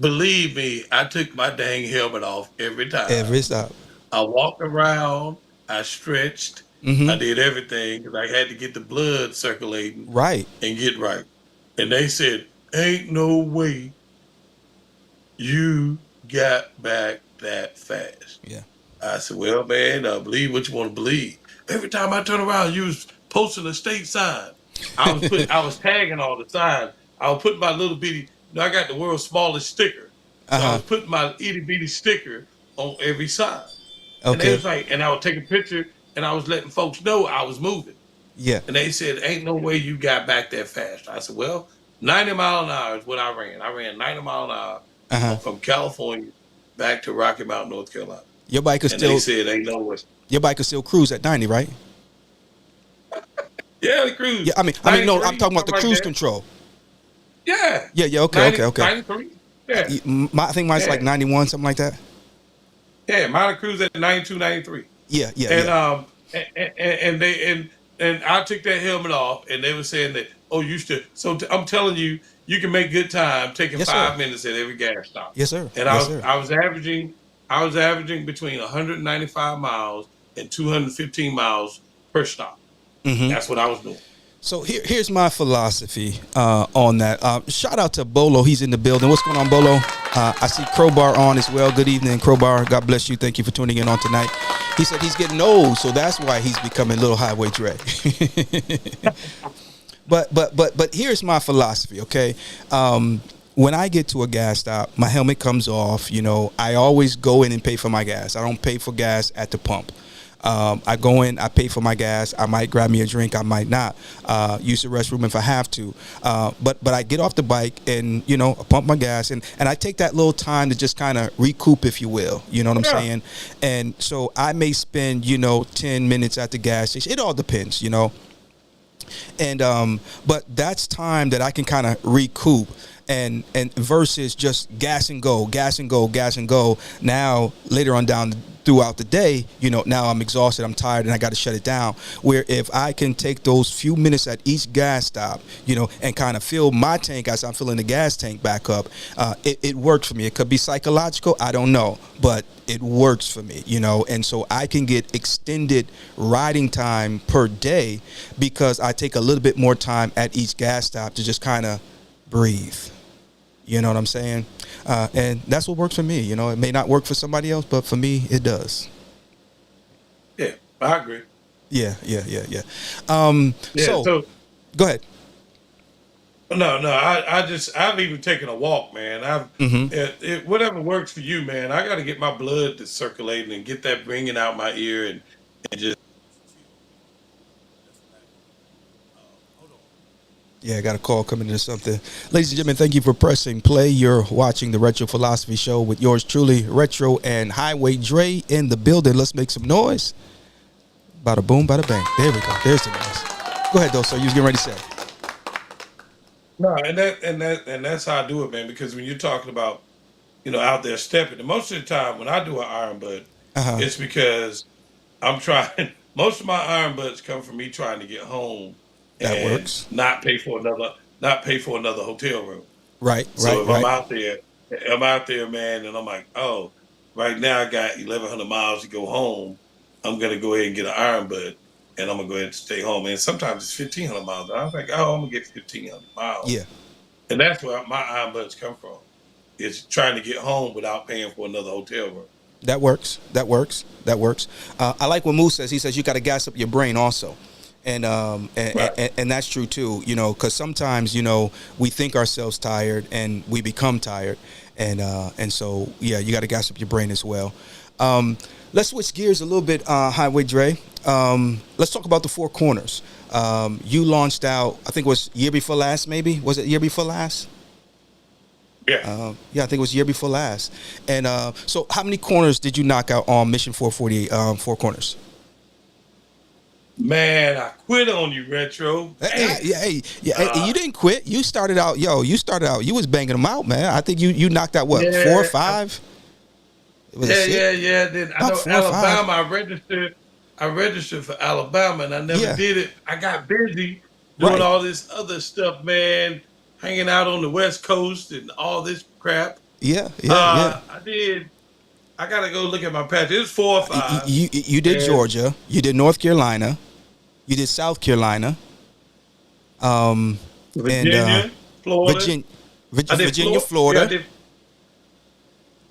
Believe me, I took my dang helmet off every time. Every stop. I walked around. I stretched. I did everything because I had to get the blood circulating. Right. And get right. And they said, "Ain't no way you got back that fast." Yeah. I said, "Well, man, believe what you want to believe." Every time I turn around, you was posting a state sign. I was tagging all the time. I was putting my little bitty. I got the world's smallest sticker. So I was putting my itty bitty sticker on every sign. Okay. And they was like, and I would take a picture, and I was letting folks know I was moving. Yeah. And they said, "Ain't no way you got back that fast." I said, "Well, 90 mile an hour is what I ran. I ran 90 mile an hour from California back to Rocky Mount, North Carolina." Your bike is and still. They said, "Ain't no way." Your bike can still cruise at 90, right? Yeah, the cruise. Yeah, I mean, no, I'm talking about the cruise control. Yeah. Yeah. Okay. 93. Yeah. I think mine's like 91, something like that. Yeah, mine cruise at 92, 93. Yeah. And I took that helmet off, and they were saying that, "Oh, you should." So I'm telling you, you can make good time taking 5 minutes at every gas stop. Yes, sir. And I was averaging between 195 miles and 215 miles per stop. That's what I was doing. So here's my philosophy on that. Shout out to Bolo. He's in the building. What's going on, Bolo? I see Crowbar on as well. Good evening, Crowbar. God bless you. Thank you for tuning in on tonight. He said he's getting old, so that's why he's becoming Little Highway Dre. But here's my philosophy, okay? When I get to a gas stop, my helmet comes off. You know, I always go in and pay for my gas. I don't pay for gas at the pump. I go in, I pay for my gas. I might grab me a drink, I might not. Use the restroom if I have to. But I get off the bike and, you know, I pump my gas and I take that little time to just kind of recoup, if you will. You know what I'm saying? And so I may spend, 10 minutes at the gas station. It all depends, And but that's time that I can kind of recoup. And versus just gas and go. Now later on throughout the day, now I'm exhausted, I'm tired, and I got to shut it down. Where if I can take those few minutes at each gas stop, and kind of fill my tank as I'm filling the gas tank back up, it works for me. It could be psychological, I don't know, but it works for me, and so I can get extended riding time per day because I take a little bit more time at each gas stop to just kind of breathe. You know what I'm saying? And that's what works for me. It may not work for somebody else, but for me, it does. Yeah, I agree. Yeah. So, go ahead. No, I've even taken a walk, man. Whatever works for you, man. I got to get my blood to circulating and get that ringing out my ear and just. Yeah, I got a call coming in or something. Ladies and gentlemen, thank you for pressing play. You're watching the Retro Philosophy Show with yours truly, Retro and Highway Dre in the building. Let's make some noise. Bada boom, bada bang. There we go. There's the noise. Go ahead, though, sir. You was getting ready to say. No, and that's how I do it, man. Because when you're talking about, out there stepping, and most of the time when I do an iron bud, it's because I'm trying. Most of my iron buds come from me trying to get home. That works. Not pay for another hotel room. Right. So if I'm out there, man, and I'm like, oh, right now I got 1,100 miles to go home. I'm gonna go ahead and get an iron bud, and I'm gonna go ahead and stay home. And sometimes it's 1,500 miles. I was like, oh, I'm gonna get 1,500 miles. Yeah. And that's where my iron buds come from. It's trying to get home without paying for another hotel room. That works. I like what Moose says. He says you got to gas up your brain also. And that's true too, you know, because sometimes, you know, we think ourselves tired and we become tired, and so yeah, you got to gas up your brain as well. Let's switch gears a little bit, Highway Dre. Let's talk about the Four Corners. You launched out, I think it was year before last, maybe? Was it year before last? Yeah. Yeah, I think it was year before last. And so how many corners did you knock out on Mission 448, Four Corners? Man, I quit on you, Retro. Hey, you didn't quit. You started out, you was banging them out, man. I think you knocked out, what, 4 or 5? Yeah. Then I know Alabama, I registered for Alabama, and I never did it. I got busy doing all this other stuff, man, hanging out on the West Coast and all this crap. Yeah. I did. I gotta go look at my patch. It was 4 or 5. You did Georgia. You did North Carolina. You did South Carolina. Virginia, Florida. Virginia, Florida. Yeah,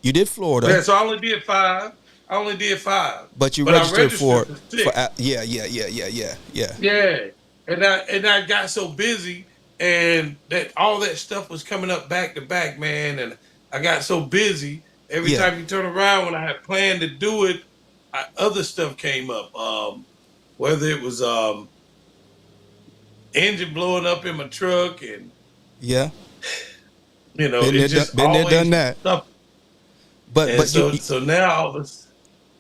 you did Florida. Yeah, so I only did 5. But you registered for 6. Yeah. Yeah, and I got so busy, and that all that stuff was coming up back to back, man. And I got so busy. Every time you turn around, when I had planned to do it, other stuff came up. Whether it was engine blowing up in my truck, and you know, been there, done that. Stuff. So now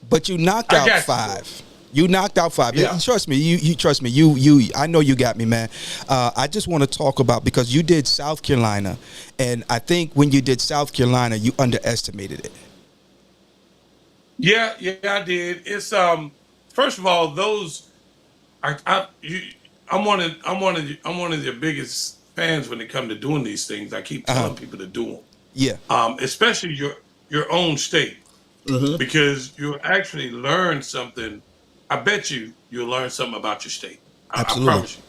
But you knocked out 5. You knocked out 5. Yeah. Trust me. You trust me. You. I know you got me, man. I just want to talk about, because you did South Carolina, and I think when you did South Carolina, you underestimated it. Yeah, I did. It's first of all, those I'm one of your biggest fans when it comes to doing these things. I keep telling people to do them. Yeah. Especially your own state, because you'll actually learn something. I bet you'll learn something about your state. Absolutely. I promise you.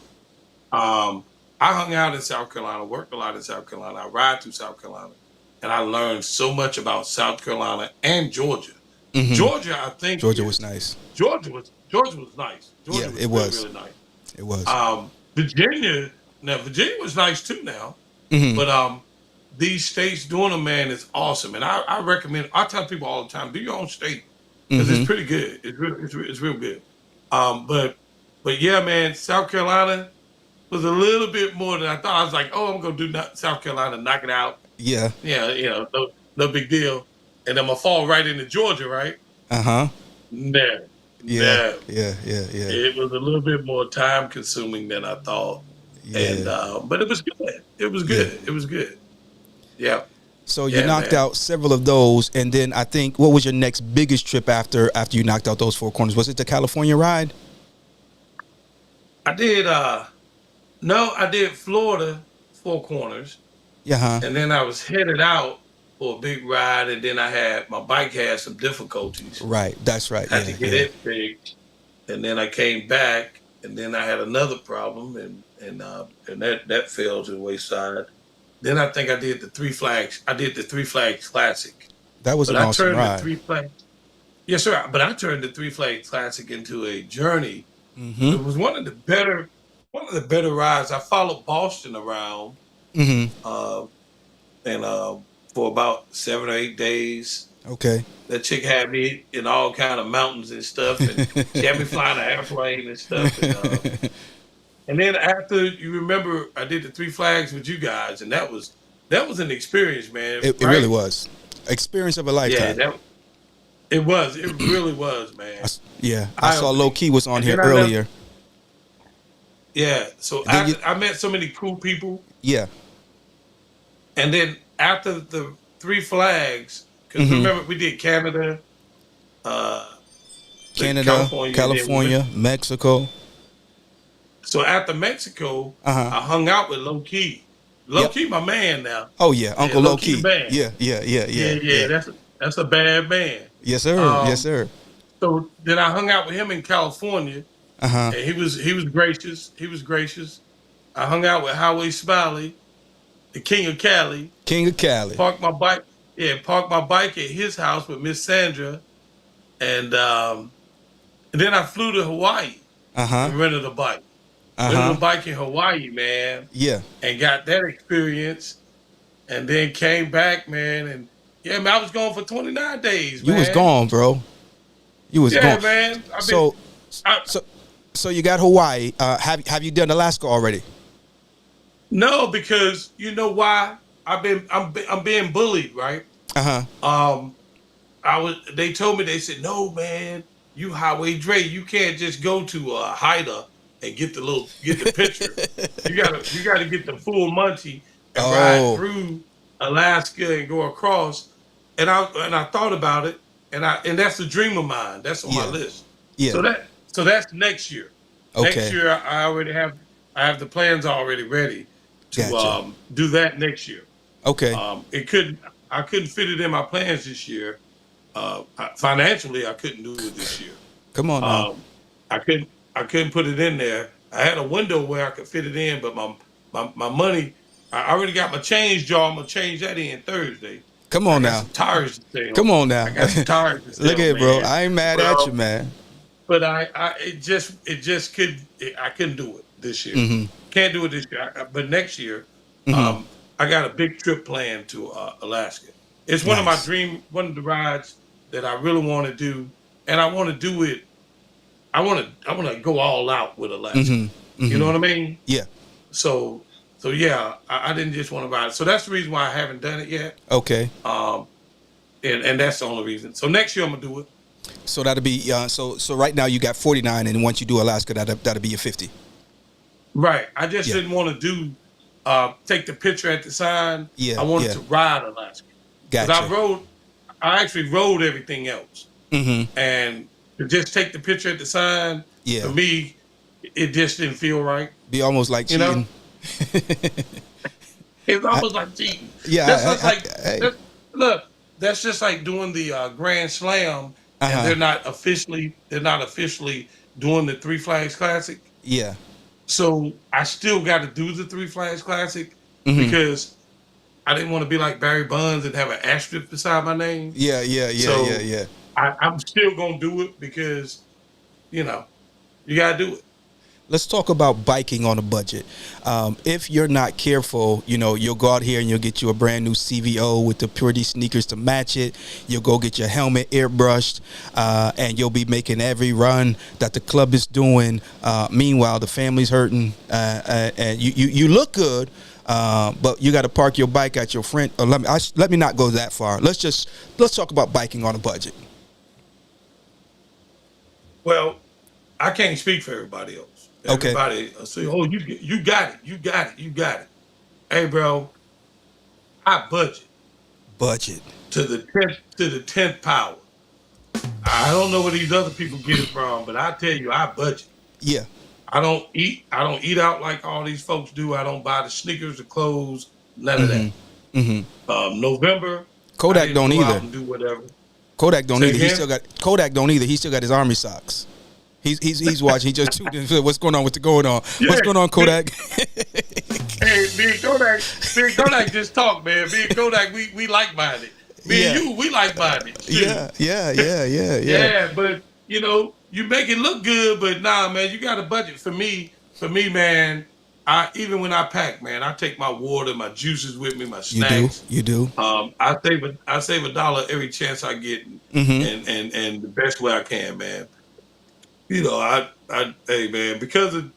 I hung out in South Carolina, worked a lot in South Carolina. I ride through South Carolina, and I learned so much about South Carolina and Georgia. Georgia, I think Georgia was nice. Georgia was nice. Georgia it was really nice. It was. Virginia was nice too now. But these states doing them, man, is awesome. And I recommend, I tell people all the time, do your own state, because it's pretty good. It's real good. But yeah, man, South Carolina was a little bit more than I thought. I was like, oh, I'm going to do South Carolina, knock it out. Yeah. Yeah, no big deal. And I'm going to fall right into Georgia, right? Uh-huh. Yeah. It was a little bit more time consuming than I thought. Yeah. And but it was good. It was good. Yeah. So you knocked out several of those, and then I think, what was your next biggest trip after you knocked out those 4 corners? Was it the California ride? I did I did Florida 4 corners. Yeah. And then I was headed out for a big ride, and then my bike had some difficulties. Right, that's right. Had to get it fixed, and then I came back, and then I had another problem, and that fell to the wayside. Then I think I did the Three Flags. I did the Three Flags Classic. That was an awesome ride. The Three Flags, yes, sir. But I turned the Three Flags Classic into a journey. It was one of the better rides. I followed Boston around, and for about 7 or 8 days. Okay. That chick had me in all kind of mountains and stuff, and she had me flying an airplane and stuff. And then after, you remember, I did the Three Flags with you guys, and that was an experience, man. It really was. Experience of a lifetime. Yeah, it was. It really was, man. I saw Low Key was on here earlier. So I met so many cool people. Yeah. And then after the Three Flags, because remember we did Canada, California, Mexico. So after Mexico, I hung out with Low Key. Low Key, my man now. Oh yeah, Uncle Low Key. Yeah. That's a bad man. Yes, sir. Yes, sir. So then I hung out with him in California. And he was gracious. He was gracious. I hung out with Highway Smiley, the King of Cali. King of Cali. Parked my bike at his house with Miss Sandra, and then I flew to Hawaii. And rented a bike. went on a bike in Hawaii, man, Yeah. and got that experience, and then came back, man, and yeah, man, I was gone for 29 days, You man. was gone, bro. You was Yeah, gone. man. So you got Hawaii. Have you done Alaska already? No, because you know why? I'm being bullied, right? They told me, they said, no, man, you Highway Dre, you can't just go to Haida and get the picture. You gotta get the full Muncie and ride through Alaska and go across. And I thought about it, and that's a dream of mine. That's on my list. Yeah. So that's next year. Okay. Next year I have the plans already ready to Gotcha. do that next year. Okay. I couldn't fit it in my plans this year. Financially, I couldn't do it this year. Come on now. I couldn't put it in there. I had a window where I could fit it in, but my money, I already got my change jar. I'm gonna change that in Thursday. Come on now. Some tires to sell. Come on now. I got some tires to sell. Look at it, bro. man. I ain't mad at you, man. But I couldn't do it this year. Can't do it this year. But next year, I got a big trip planned to Alaska. It's one of the rides that I really want to do, and I want to do it. I want to go all out with Alaska. You know what I mean? Yeah. So yeah, I didn't just want to ride. So that's the reason why I haven't done it yet. Okay. And that's the only reason. So next year I'm gonna do it. So that'll be so right now you got 49, and once you do Alaska, that'll be your 50. Right. I just didn't want to do take the picture at the sign. Yeah. I wanted to ride Alaska. Gotcha. I actually rode everything else. And to just take the picture at the sign, for me, it just didn't feel right. Be almost like cheating. You know? It's almost like cheating. Yeah. Look, that's just like doing the Grand Slam, and they're not officially doing the Three Flags Classic. Yeah. So I still got to do the Three Flags Classic because I didn't want to be like Barry Bonds and have an asterisk beside my name. Yeah. I'm still gonna do it because, you gotta do it. Let's talk about biking on a budget. If you're not careful, you'll go out here and you'll get you a brand new CVO with the Purity sneakers to match it. You'll go get your helmet airbrushed, and you'll be making every run that the club is doing. Meanwhile, the family's hurting, and you look good, but you got to park your bike at your friend. Let me not go that far. Let's talk about biking on a budget. Well, I can't speak for everybody else. Okay. Everybody say, "Oh, you got it." Hey, bro, I budget to the 10th power. I don't know where these other people get it from, but I tell you, I budget. Yeah. I don't eat out like all these folks do. I don't buy the sneakers, the clothes, none of that. November, Kodak don't either. Do whatever. Kodak don't Say either. again? Kodak don't either. He still got his army socks. He's watching. He just tuned in. What's going on? What's going on? Yeah. What's going on, Kodak? Hey, me and Kodak just talk, man. Me and Kodak, we like-minded. Me and you, we like-minded. Yeah. Yeah, but you make it look good, but nah, man, you got a budget. For me, man, even when I pack, man, I take my water, my juices with me, my snacks. You do. I save $1 every chance I get, and the best way I can, man. Hey, man, because of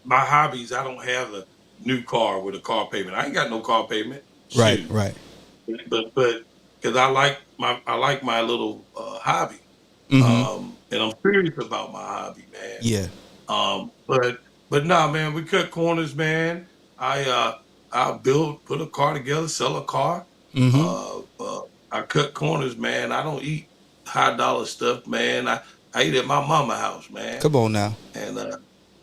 my hobbies, I don't have a new car with a car payment. I ain't got no car payment. Right. But because I like my little hobby, and I'm serious about my hobby, man. Yeah. But nah, man, we cut corners, man. I put a car together, sell a car. I cut corners, man. I don't eat high dollar stuff, man. I eat at my mama's house, man. Come on now. And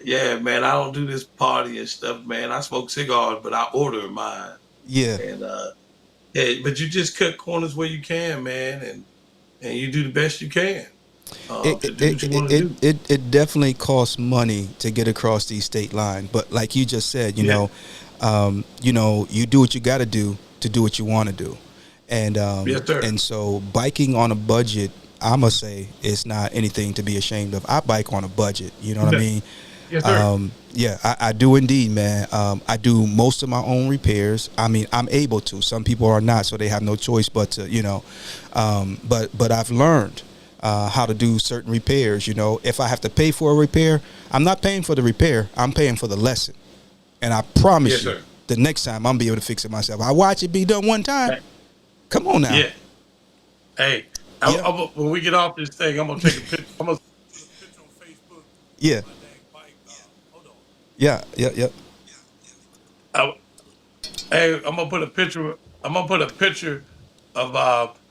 yeah, man, I don't do this party and stuff, man. I smoke cigars, but I order mine. Yeah. And but you just cut corners where you can, man, and you do the best you can. It definitely costs money to get across these state lines, but like you just said, you do what you got to do what you want to do, and yes, sir. And so biking on a budget, I must say, it's not anything to be ashamed of. I bike on a budget, you know what I mean? Yes, sir. Yeah, I do indeed, man. I do most of my own repairs. I mean, I'm able to. Some people are not, so they have no choice but to, but I've learned how to do certain repairs. If I have to pay for a repair, I'm not paying for the repair. I'm paying for the lesson. And I promise Yes, you, sir. the next time I'm be able to fix it myself. I watch it be done one time. Hey. Come on now. Yeah. Hey, Yeah. when we get off this thing, I'm gonna take a picture. I'm gonna put a picture on Facebook. Yeah. My dang bike. Hold on. Yeah. Yeah. Yeah. Hey, I'm gonna put a picture. I'm gonna put a picture of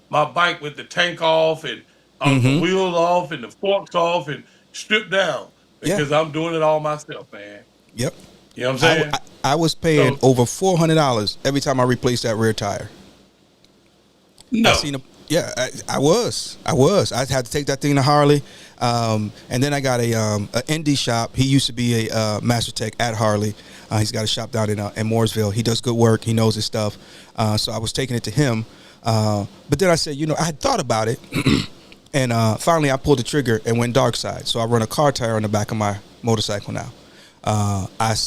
my bike with the tank off and the Mm-hmm. wheels off and the forks off and stripped down Yeah. because I'm doing it all myself, man. Yep. You know what I'm I, saying? I, I was paying So over $400 every time I replaced that rear tire. no. I seen a yeah. I was. I had to take that thing to Harley, and then I got a indie shop. He used to be a master tech at Harley. He's got a shop down in Mooresville. He does good work. He knows his stuff. So I was taking it to him. But then I said, I had thought about it, and finally I pulled the trigger and went dark side. So I run a car tire on the back of my motorcycle now. I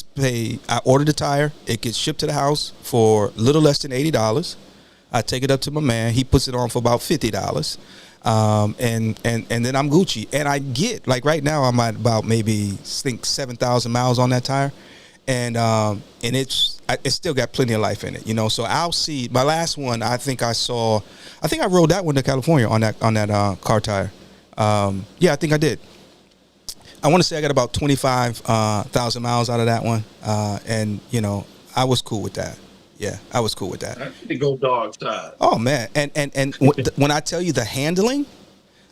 ordered the tire. It gets shipped to the house for a little less than $80. I take it up to my man. He puts it on for about $50. And then I'm Gucci. And I get, like right now, I'm at about maybe, I think 7,000 miles on that tire. And it's still got plenty of life in it, So I'll see. My last one, I think I rode that one to California on that car tire. Yeah, I think I did. I want to say I got about 25,000 miles out of that one. And I was cool with that. Yeah, I was cool with that. I need to go dark side. Oh man, and when I tell you the handling,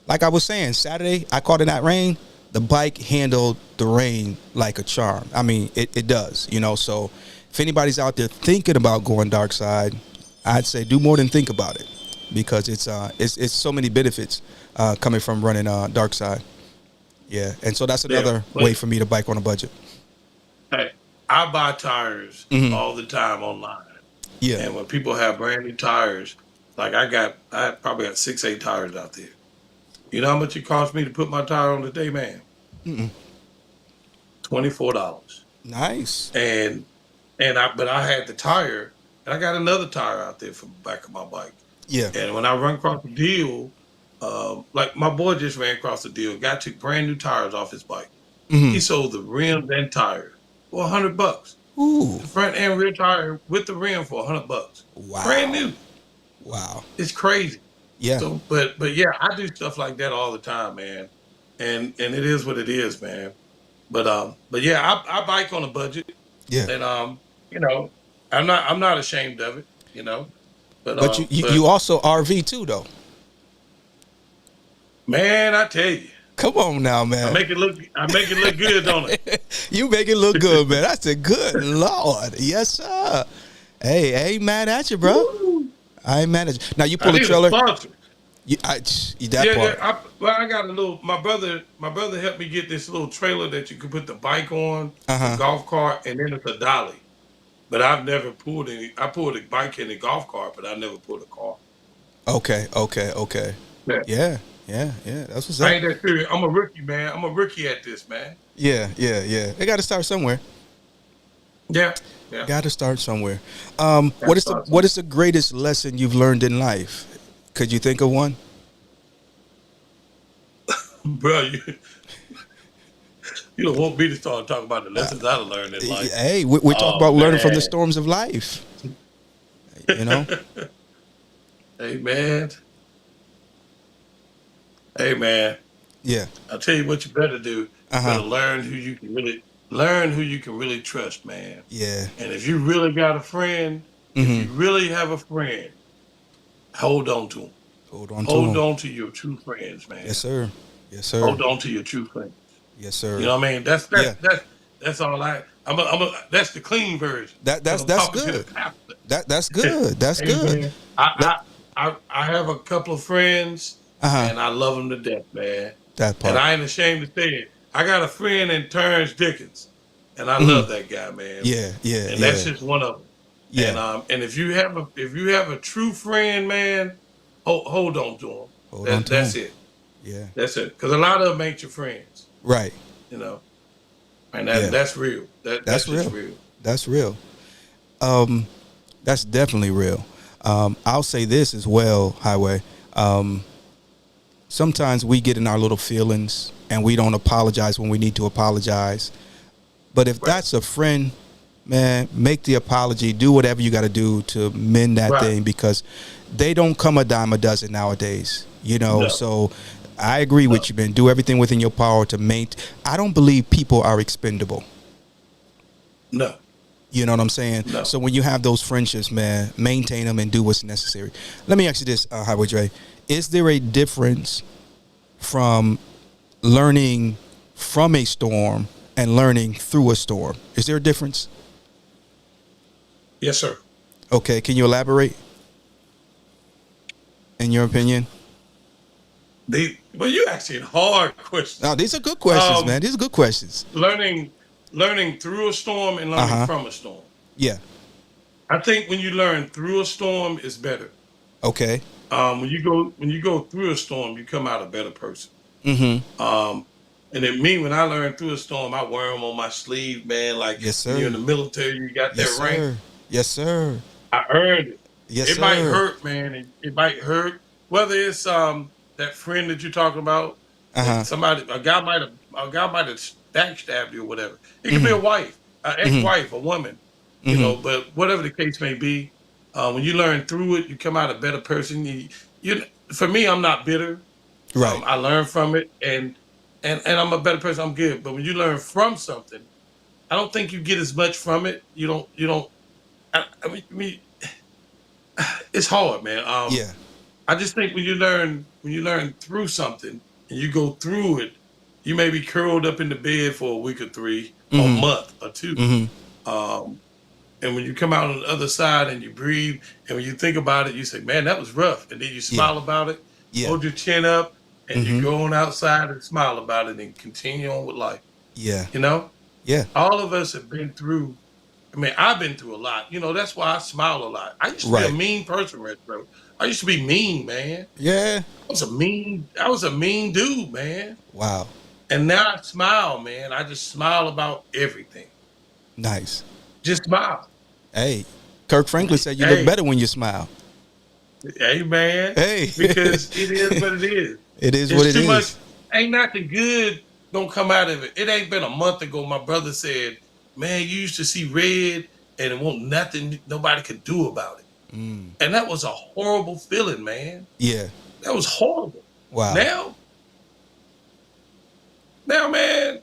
like I was saying, Saturday I caught in that rain. The bike handled the rain like a charm. I mean, it does, So if anybody's out there thinking about going dark side, I'd say do more than think about it, because it's so many benefits coming from running dark side. Yeah, and so that's another way for me to bike on a budget. Hey, I buy tires all the time online. Yeah. And when people have brand new tires, like I probably got 6-8 tires out there. You know how much it cost me to put my tire on today, man? $24. Nice. But I had the tire, and I got another tire out there for the back of my bike. Yeah. And when I run across the deal, like my boy just ran across the deal, took brand new tires off his bike. He sold the rims and tires for $100. Ooh. The front and rear tire with the rim for $100. Wow. Brand new. Wow. It's crazy. Yeah. So, but yeah, I do stuff like that all the time, man. And it is what it is, man. But yeah, I bike on a budget. Yeah. And I'm not ashamed of it, But you also RV too, though. Man, I tell you. Come on now, man. I make it look good, don't it? You make it look good, man. I said, good Lord. Yes, sir. Hey, I ain't mad at you, bro. I ain't mad at you. Now you pull a trailer. Sponsor. I got a little. My brother helped me get this little trailer that you can put the bike on, the golf cart, and then it's a dolly. But I've never pulled any. I pulled a bike in the golf cart, but I never pulled a car. Okay. Yeah. That's what's up. I ain't that serious. I'm a rookie, man. I'm a rookie at this, man. Yeah. They got to start somewhere. Yeah. Got to start somewhere. What is the greatest lesson you've learned in life? Could you think of one? Bro, you don't want me to start talking about the lessons I learned in life. Hey, we're talking about learning from the storms of life. Hey, man. Yeah. I'll tell you what you better do. You better learn who you can really trust, man. Yeah. And if you really got a friend, if you really have a friend, hold on to them. Hold on to your true friends, man. Yes, sir. Hold on to your true friends. Yes, sir. You know what I mean? That's all that's the clean version. That's good. That's good. That's good. Man, I have a couple of friends, and I love them to death, man. That part. And I ain't ashamed to say it. I got a friend in Terrence Dickens, and I love that guy, man. Yeah. And that's just one of them. Yeah. And if you have a true friend, man, hold on to him. That's it. Yeah. That's it. Because a lot of them ain't your friends. Right. And Yeah. that's real. That's just real. That's real. That's definitely real. I'll say this as well, Highway. Sometimes we get in our little feelings and we don't apologize when we need to apologize. But if that's a friend, man, make the apology. Do whatever you got to do to mend that thing, because they don't come a dime a dozen nowadays. You know, No. so I agree with you, man. Do everything within your power to maintain. I don't believe people are expendable. No. You know what I'm saying? No. So when you have those friendships, man, maintain them and do what's necessary. Let me ask you this, Highway Dre. Is there a difference from learning from a storm and learning through a storm? Is there a difference? Yes, sir. Okay, can you elaborate? In your opinion? Well, you asking hard questions. No, these are good questions, Um, man. These are good questions. Learning through a storm and learning from a storm. Yeah. I think when you learn through a storm, it's better. Okay. When you go through a storm, you come out a better person. Mm-hmm. And then me, when I learned through a storm, I wear them on my sleeve, man. Like, Yes, sir. when you're in the military, you got Yes, that rank. sir. Yes, sir. I earned it. Yes, It sir. might hurt, man. It might hurt. Whether it's that friend that you're talking about, Uh-huh. a guy might have backstabbed you or whatever. It could be a wife, an ex-wife, a woman, you know. But whatever the case may be, when you learn through it, you come out a better person. For me, I'm not bitter. Right. I learn from it, and I'm a better person. I'm good. But when you learn from something, I don't think you get as much from it. You don't. I mean, it's hard, man. Yeah. I just think when you learn through something and you go through it, you may be curled up in the bed for a week or three, a month or two. And when you come out on the other side and you breathe, and when you think about it, you say, man, that was rough. And then you smile about it, Yeah. hold your chin up, and you go on outside and smile about it and continue on with life. Yeah. You know? Yeah. All of us have been through. I mean, I've been through a lot. You know, that's why I smile a lot. I used to be Right. a mean person, Retro. I used to be mean, man. Yeah. I was a mean dude, man. Wow. And now I smile, man. I just smile about everything. Nice. Just smile. Hey, Kirk Franklin said you Hey. look better when you smile. Hey, man. Hey. Because it is what it is. It is It's what it too is. much. Ain't nothing good gonna come out of it. It ain't been a month ago. My brother said, man, you used to see red and it won't nothing nobody could do about it. And that was a horrible feeling, man. Yeah. That was horrible. Wow. Now, man,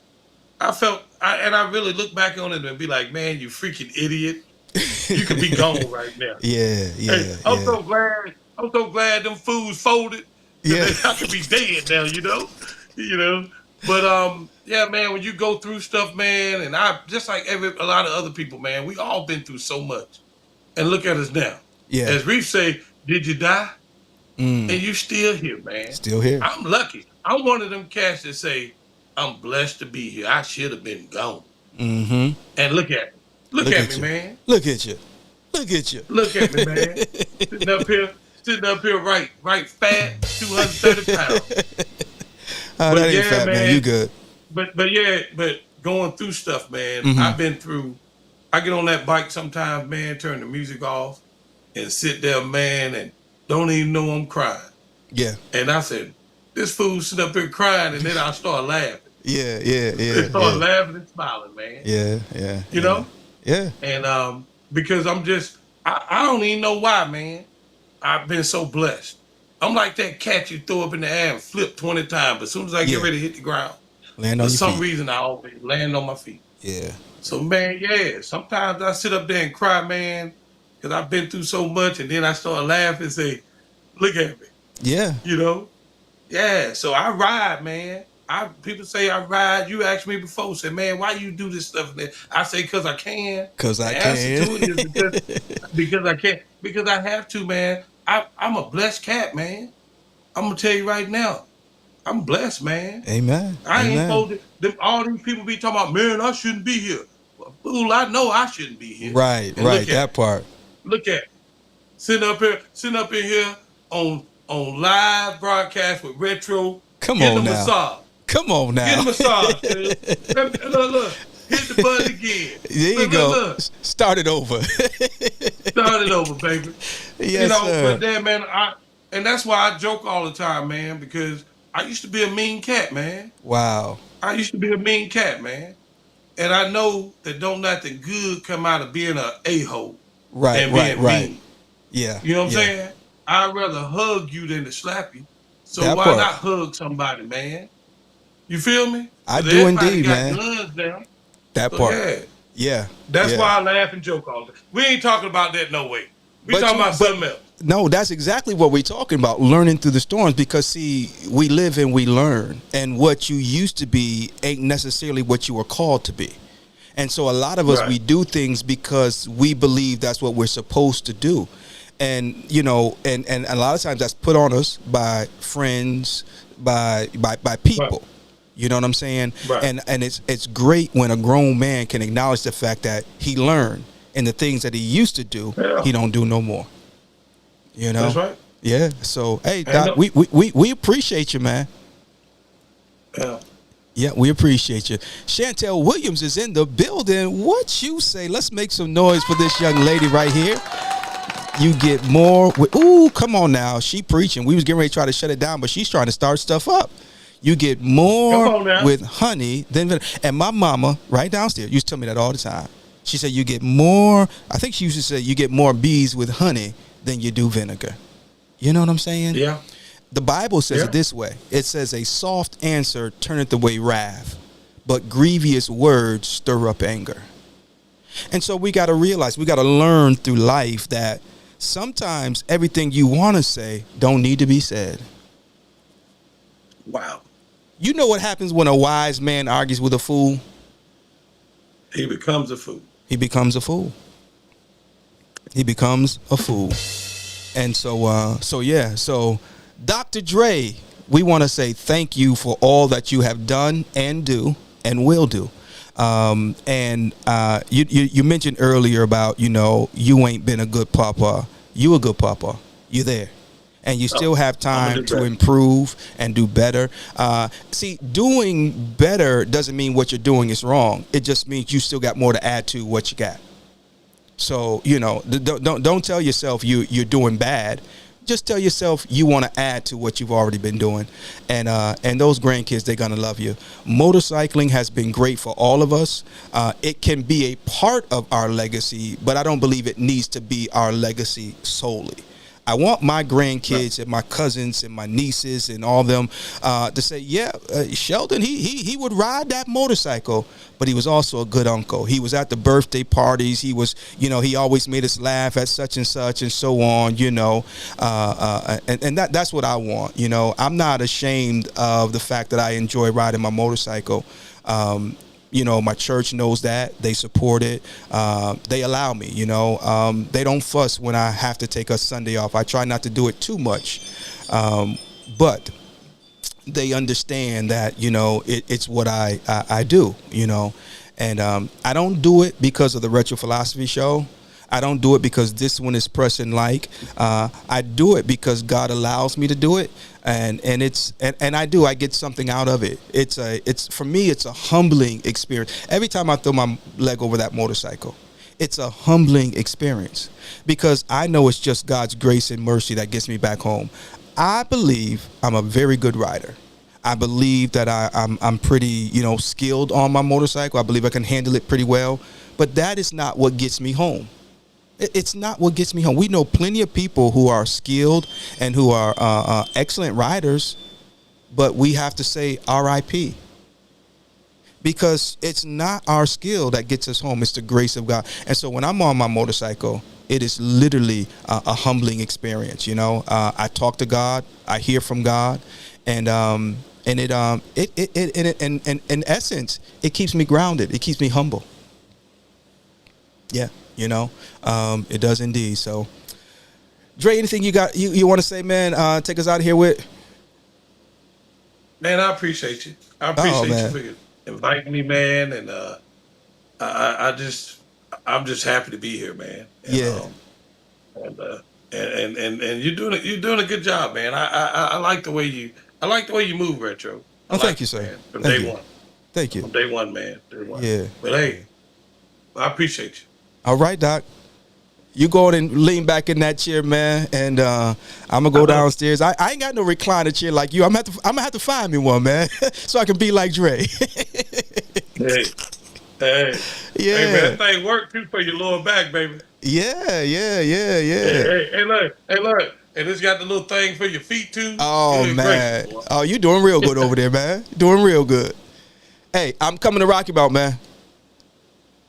I really look back on it and be like, man, you freaking idiot. You could be gone right now. Yeah. Yeah. Hey, I'm yeah. so glad them fools folded. Yeah. I could be dead now, you know. But yeah, man, when you go through stuff, man, and I just like a lot of other people, man, we all been through so much. And look at us now. Yeah. As Reef say, did you die? And you still here, man. Still here. I'm lucky. I'm one of them cats that say, I'm blessed to be here. I should have been gone. Mm-hmm. And look at me. Look at me, you. man. Look at you. Look at you. Look at me, man. Sitting up here right fat, 230 pounds. Oh, that ain't fat, man. You good. But going through stuff, man, I've been through. I get on that bike sometimes, man, turn the music off and sit there, man, and don't even know I'm crying. Yeah. And I said, this fool sitting up here crying, and then I start laughing. Yeah. Start laughing and smiling, man. Yeah. You know? Yeah. And because I don't even know why, man. I've been so blessed. I'm like that cat you throw up in the air and flip 20 times, but as soon as I get Yeah. ready to hit the ground, Land on for your some feet. reason I always land on my feet. Yeah. So, man, yeah, sometimes I sit up there and cry, man, because I've been through so much, and then I start laughing and say, look at me, Yeah. you know? Yeah, so I ride, man. People say I ride. You asked me before, say, man, why you do this stuff? I say, because I can. 'Cause I The answer can. to it is because I can. Because I have to, man. I'm a blessed cat, man. I'm going to tell you right now. I'm blessed, man. Amen. I ain't Amen. supposed to. All these people be talking about, man, I shouldn't be here. Well, fool, I know I shouldn't be here. Right. And Right. That part. Look at me. Sitting up in here on live broadcast with Retro. Come getting on a now. massage. Come on now. Get a massage, man. Look. Hit the button again. There you Look, go. look, look. Start it over. Start it over, baby. Yes, sir. But then, man, and that's why I joke all the time, man, because I used to be a mean cat, man. Wow. I used to be a mean cat, man. And I know that don't nothing good come out of being a a-hole Right, and right, being right. mean. Yeah. You know what yeah. I'm saying? I'd rather hug you than to slap you. So That why part. not hug somebody, man? You feel me? I 'Cause do everybody indeed, got man. guns now. That So part. yeah, Yeah. that's yeah. why I laugh and joke all the time. We ain't talking about that no way. We But talking you- about something else. No, that's exactly what we're talking about, learning through the storms, because see, we live and we learn, and what you used to be ain't necessarily what you were called to be. And so a lot of us, Right. we do things because we believe that's what we're supposed to do. And, you know, and a lot of times that's put on us by friends, by people. Right. You know what I'm saying? Right. And it's great when a grown man can acknowledge the fact that he learned, and the things that he used to do, Yeah. he don't do no more. You know? That's right. Yeah. So hey, And Doc, we appreciate you, man. Yeah. Yeah, we appreciate you. Chantel Williams is in the building. What you say? Let's make some noise for this young lady right here. You get more. Ooh, come on now. She preaching. We was getting ready to try to shut it down, but she's trying to start stuff up. You get Come on more now. with honey than vinegar. And my mama, right downstairs, used to tell me that all the time. She said you get more. I think she used to say you get more bees with honey than you do vinegar. You know what I'm saying? Yeah. The Bible says Yeah. it this way. It says a soft answer turneth away wrath, but grievous words stir up anger. And so we got to realize, we got to learn through life that sometimes everything you want to say don't need to be said. Wow. You know what happens when a wise man argues with a fool? He becomes a fool. He becomes a fool. He becomes a fool. And so Dr. Dre, we want to say thank you for all that you have done and do and will do. You mentioned earlier about, you ain't been a good papa. You a good papa. You there. And you still have time to improve and do better. See, doing better doesn't mean what you're doing is wrong. It just means you still got more to add to what you got. So, don't tell yourself you're doing bad. Just tell yourself you want to add to what you've already been doing. And those grandkids, they're going to love you. Motorcycling has been great for all of us. It can be a part of our legacy, but I don't believe it needs to be our legacy solely. I want my grandkids and my cousins and my nieces and all them to say, Sheldon, he would ride that motorcycle, but he was also a good uncle. He was at the birthday parties. He was, he always made us laugh at such and so on, and that's what I want. I'm not ashamed of the fact that I enjoy riding my motorcycle. My church knows that. They support it. They allow me, they don't fuss when I have to take a Sunday off. I try not to do it too much. But they understand that, it's what I do, and I don't do it because of the Retro Philosophy Show. I don't do it because this one is pressing like. I do it because God allows me to do it, and I get something out of it. It's for me, it's a humbling experience. Every time I throw my leg over that motorcycle, it's a humbling experience because I know it's just God's grace and mercy that gets me back home. I believe I'm a very good rider. I believe that I'm pretty, skilled on my motorcycle. I believe I can handle it pretty well, but that is not what gets me home. It's not what gets me home. We know plenty of people who are skilled and who are excellent riders, but we have to say RIP because it's not our skill that gets us home. It's the grace of God. And so when I'm on my motorcycle, it is literally a humbling experience. I talk to God, I hear from God, and in essence, it keeps me grounded. It keeps me humble. Yeah. It does indeed. So, Dre, anything you got you want to say, man? Take us out of here with. Man, I appreciate you. I appreciate you for inviting me, man. And I'm just happy to be here, man. And you're doing a good job, man. I like the way you move, Retro. Thank you, sir. Man, from thank day you. one. Thank you. From day one, man. Day one. Yeah. But hey, I appreciate you. All right, Doc. You go ahead and lean back in that chair, man, and I'm gonna go downstairs. I ain't got no recliner chair like you. I'm gonna have to find me one, man, so I can be like Dre. Hey. Yeah. Hey, man, that thing worked too for your lower back, baby. Yeah. Hey, look. And it's got the little thing for your feet too. Oh, Good man. gracious, boy. Oh, you doing real good over there, man. Doing real good. Hey, I'm coming to Rocky Mount, man.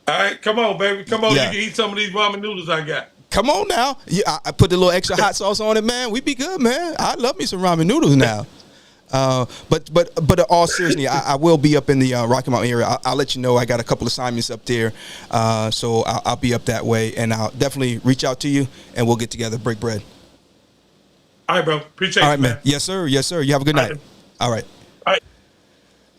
All right, come on, baby. Come on, Yeah. you can eat some of these ramen noodles I got. Come on now. Yeah, I put a little extra hot sauce on it, man. We be good, man. I love me some ramen noodles now. But in all seriousness, I will be up in the Rocky Mount area. I'll let you know. I got a couple assignments up there, so I'll be up that way, and I'll definitely reach out to you, and we'll get together, break bread. All right, bro. Appreciate All it, right, man. Yes, sir. Yes, sir. You have a good night. All right. All right.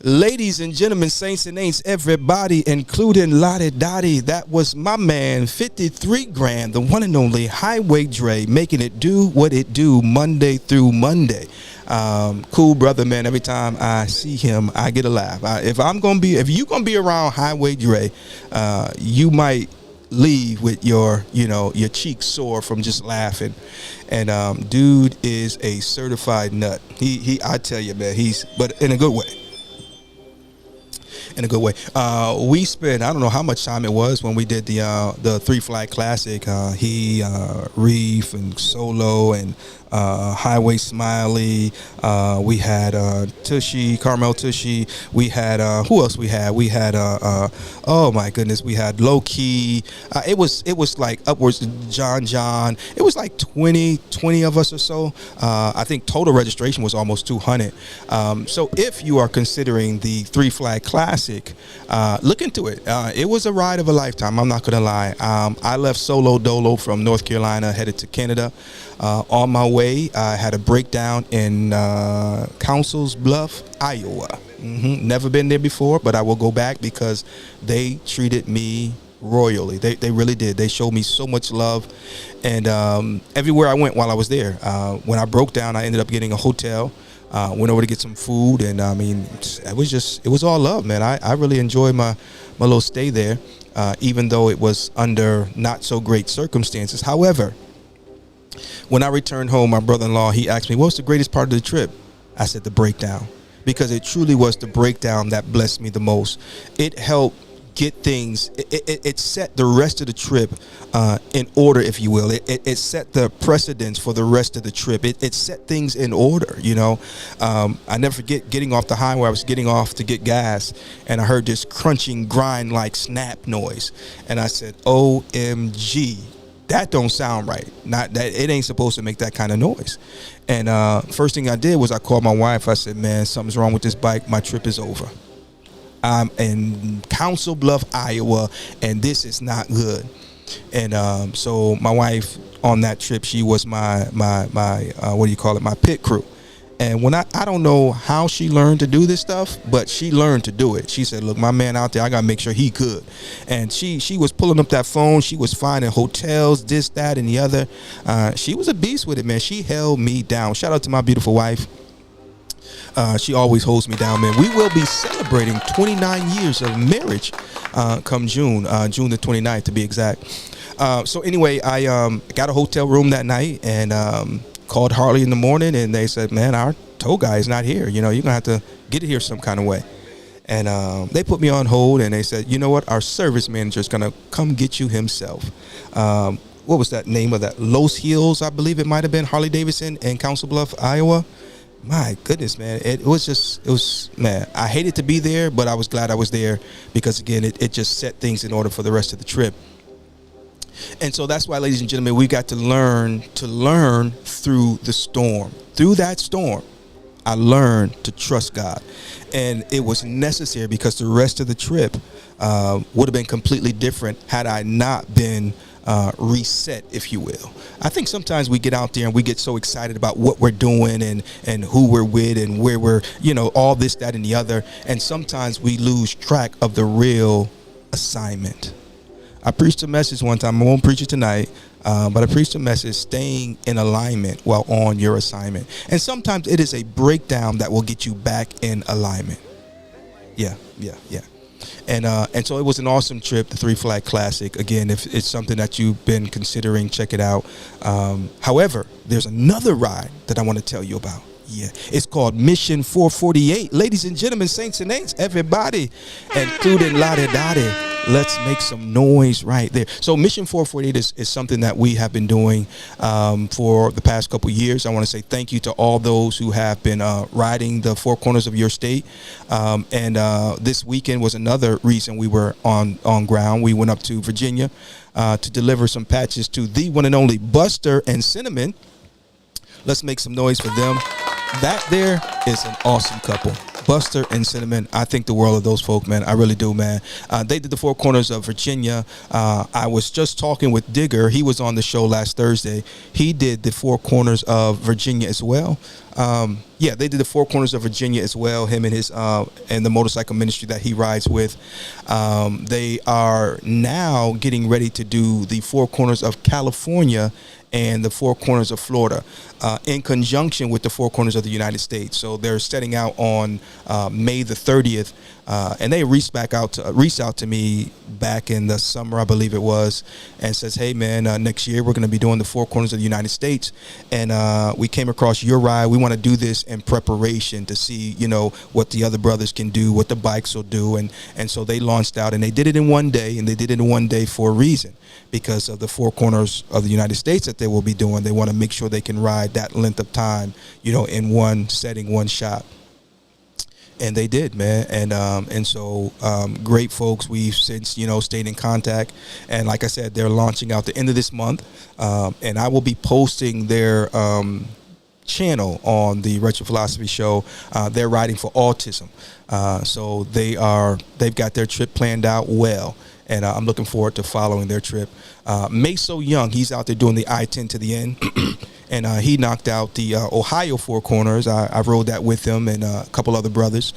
Ladies and gentlemen, saints and ain'ts, everybody, including Lottie Dottie, that was my man, 53 grand, the one and only Highway Dre, making it do what it do Monday through Monday. Cool brother, man. Every time I see him, I get a laugh. If you're gonna be around Highway Dre, you might leave with your cheeks sore from just laughing. And dude is a certified nut. I tell you, man, but in a good way. In a good way. We spent, I don't know how much time it was when we did the Three Flag Classic. Reef and Solo and Highway Smiley. We had Tushy, Carmel Tushy. We had who else we had? We had oh my goodness, we had Low Key. It was like upwards of John. It was like 20 of us or so. I think total registration was almost 200. So if you are considering the Three Flag Classic, look into it. It was a ride of a lifetime. I'm not gonna lie. I left Solo Dolo from North Carolina, headed to Canada. On my way, I had a breakdown in Council's Bluff, Iowa. Never been there before, but I will go back because they treated me royally. They really did. They showed me so much love, and everywhere I went while I was there. When I broke down, I ended up getting a hotel. Went over to get some food, and I mean, it was all love, man. I really enjoyed my little stay there, even though it was under not so great circumstances. However, when I returned home, my brother-in-law, he asked me, what's the greatest part of the trip? I said, the breakdown, because it truly was the breakdown that blessed me the most. It helped get things, it set the rest of the trip in order, if you will. It set the precedence for the rest of the trip. It set things in order, you know. I never forget getting off the highway. I was getting off to get gas, and I heard this crunching, grind like snap noise. And I said, OMG. That don't sound right. Not that it ain't supposed to make that kind of noise. And first thing I did was I called my wife. I said, man, something's wrong with this bike. My trip is over. I'm in Council Bluff, Iowa, and this is not good. And so my wife on that trip, she was my what do you call it? My pit crew. And when I don't know how she learned to do this stuff, but she learned to do it. She said, look, my man out there, I got to make sure he good. And she was pulling up that phone. She was finding hotels, this, that, and the other. She was a beast with it, man. She held me down. Shout out to my beautiful wife. She always holds me down, man. We will be celebrating 29 years of marriage come June the 29th, to be exact. So anyway, I got a hotel room that night, and called Harley in the morning, and they said, man, our tow guy is not here. You know, you're gonna have to get it here some kind of way. And they put me on hold, and they said, you know what, our service manager is gonna come get you himself. What was that name of that? Los Hills, I believe it might have been, Harley Davidson in Council Bluff, Iowa. My goodness, man, it was, man, I hated to be there, but I was glad I was there, because again, it just set things in order for the rest of the trip. And so that's why, ladies and gentlemen, we got to learn through the storm. Through that storm, I learned to trust God. And it was necessary, because the rest of the trip would have been completely different had I not been reset, if you will. I think sometimes we get out there and we get so excited about what we're doing and who we're with and where we're, you know, all this, that, and the other. And sometimes we lose track of the real assignment. I preached a message one time. I won't preach it tonight, but I preached a message, staying in alignment while on your assignment. And sometimes it is a breakdown that will get you back in alignment. Yeah. And so it was an awesome trip, the Three Flag Classic. Again, if it's something that you've been considering, check it out. However, there's another ride that I want to tell you about. Yeah, it's called Mission 448. Ladies and gentlemen, saints and ain'ts, everybody, including Lottie Dottie, let's make some noise right there. So Mission 448 is something that we have been doing for the past couple years. I want to say thank you to all those who have been riding the four corners of your state. And this weekend was another reason we were on ground. We went up to Virginia to deliver some patches to the one and only Buster and Cinnamon. Let's make some noise for them. That there is an awesome couple. Buster and Cinnamon, I think the world of those folk, man. I really do, man. They did the four corners of Virginia. I was just talking with Digger. He was on the show last Thursday. He did the four corners of Virginia as well. Yeah, they did the four corners of Virginia as well. Him and his and the motorcycle ministry that he rides with. They are now getting ready to do the four corners of California and the four corners of Florida in conjunction with the four corners of the United States. So they're setting out on May the 30th. And they reached out to me back in the summer, I believe it was, and says, hey, man, next year we're going to be doing the four corners of the United States. And we came across your ride. We want to do this in preparation to see, you know, what the other brothers can do, what the bikes will do. And so they launched out, and they did it in one day, and they did it in one day for a reason, because of the four corners of the United States that they will be doing. They want to make sure they can ride that length of time, you know, in one setting, one shot. And they did, man. And so great folks. We've since, you know, stayed in contact. And like I said, they're launching out the end of this month. And I will be posting their channel on the Retro Philosophy Show. They're riding for autism. So they've got their trip planned out well. And I'm looking forward to following their trip. Meso Young, he's out there doing the I-10 to the end. And he knocked out the Ohio four corners. I rode that with him and a couple other brothers.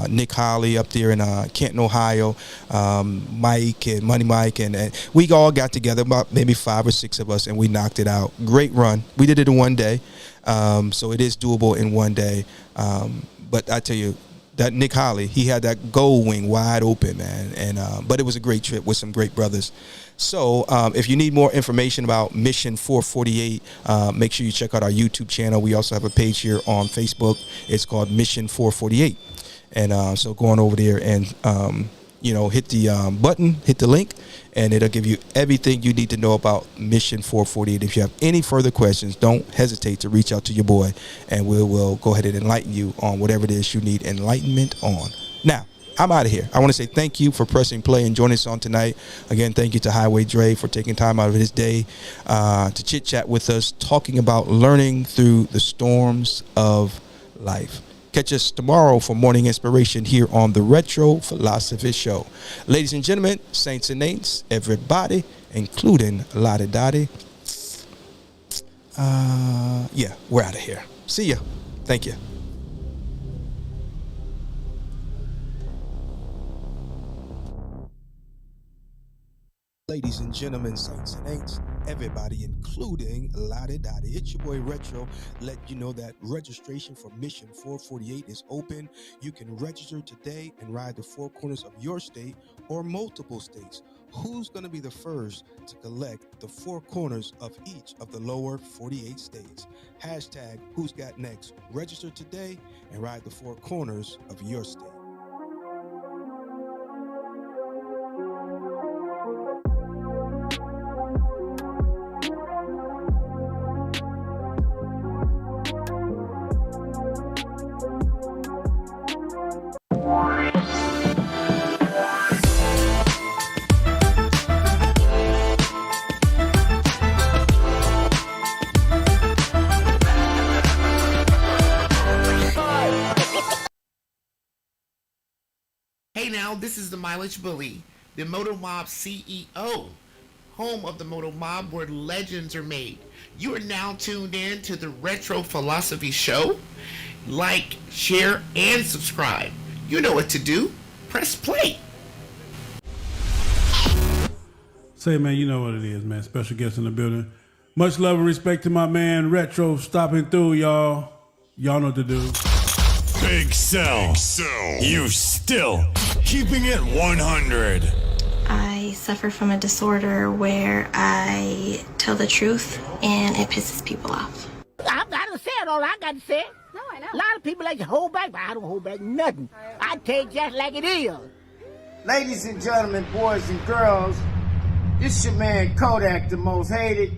Nick Holly up there in Canton, Ohio. Mike and Money Mike. And we all got together, about maybe 5 or 6 of us, and we knocked it out. Great run. We did it in one day. So it is doable in one day. But I tell you, that Nick Holly, he had that gold wing wide open, man. And but it was a great trip with some great brothers. So if you need more information about Mission 448, make sure you check out our YouTube channel. We also have a page here on Facebook. It's called Mission 448. And so go on over there and, you know, hit the button, hit the link, and it'll give you everything you need to know about Mission 448. If you have any further questions, don't hesitate to reach out to your boy, and we will go ahead and enlighten you on whatever it is you need enlightenment on. Now, I'm out of here. I want to say thank you for pressing play and joining us on tonight. Again, thank you to Highway Dre for taking time out of his day to chit-chat with us, talking about learning through the storms of life. Catch us tomorrow for morning inspiration here on the Retro Philosophy Show. Ladies and gentlemen, saints and ain'ts, everybody, including Lottie Dottie. Yeah, we're out of here. See ya. Thank you. Ladies and gentlemen, saints and ain'ts, everybody, including Lottie Dottie. It's your boy Retro. Let you know that registration for Mission 448 is open. You can register today and ride the four corners of your state or multiple states. Who's going to be the first to collect the four corners of each of the lower 48 states? Hashtag Who's Got Next. Register today and ride the four corners of your state. Hey now, this is the Mileage Bully, the Moto Mob CEO, home of the Moto Mob where legends are made. You are now tuned in to the Retro Philosophy Show. Like, share, and subscribe. You know what to do. Press play. Say, man, you know what it is, man. Special guest in the building. Much love and respect to my man Retro stopping through, y'all. Y'all know what to do. Big Cell. You still keeping it 100. I suffer from a disorder where I tell the truth and it pisses people off. I done said all I got to say. No, I know. A lot of people like to hold back, but I don't hold back nothing. I tell it just like it is. Ladies and gentlemen, boys and girls, this your man Kodak, the most hated,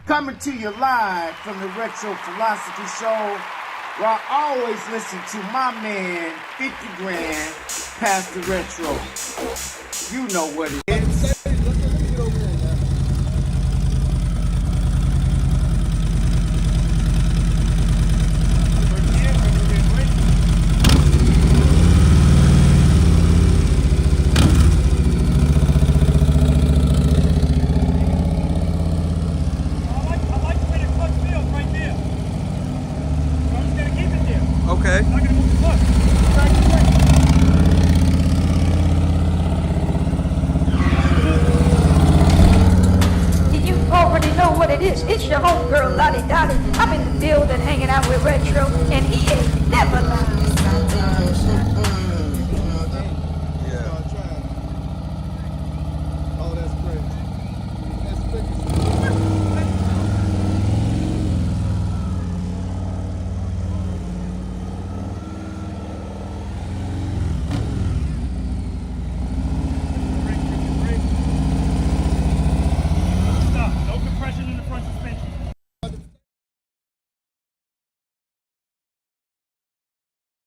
coming to you live from the Retro Philosophy Show, where I always listen to my man, 50 Grand, Pastor Retro. You know what it is. Okay. You already know what it is. It's your homegirl, Lottie Dottie. I'm in the building hanging out with Retro, and he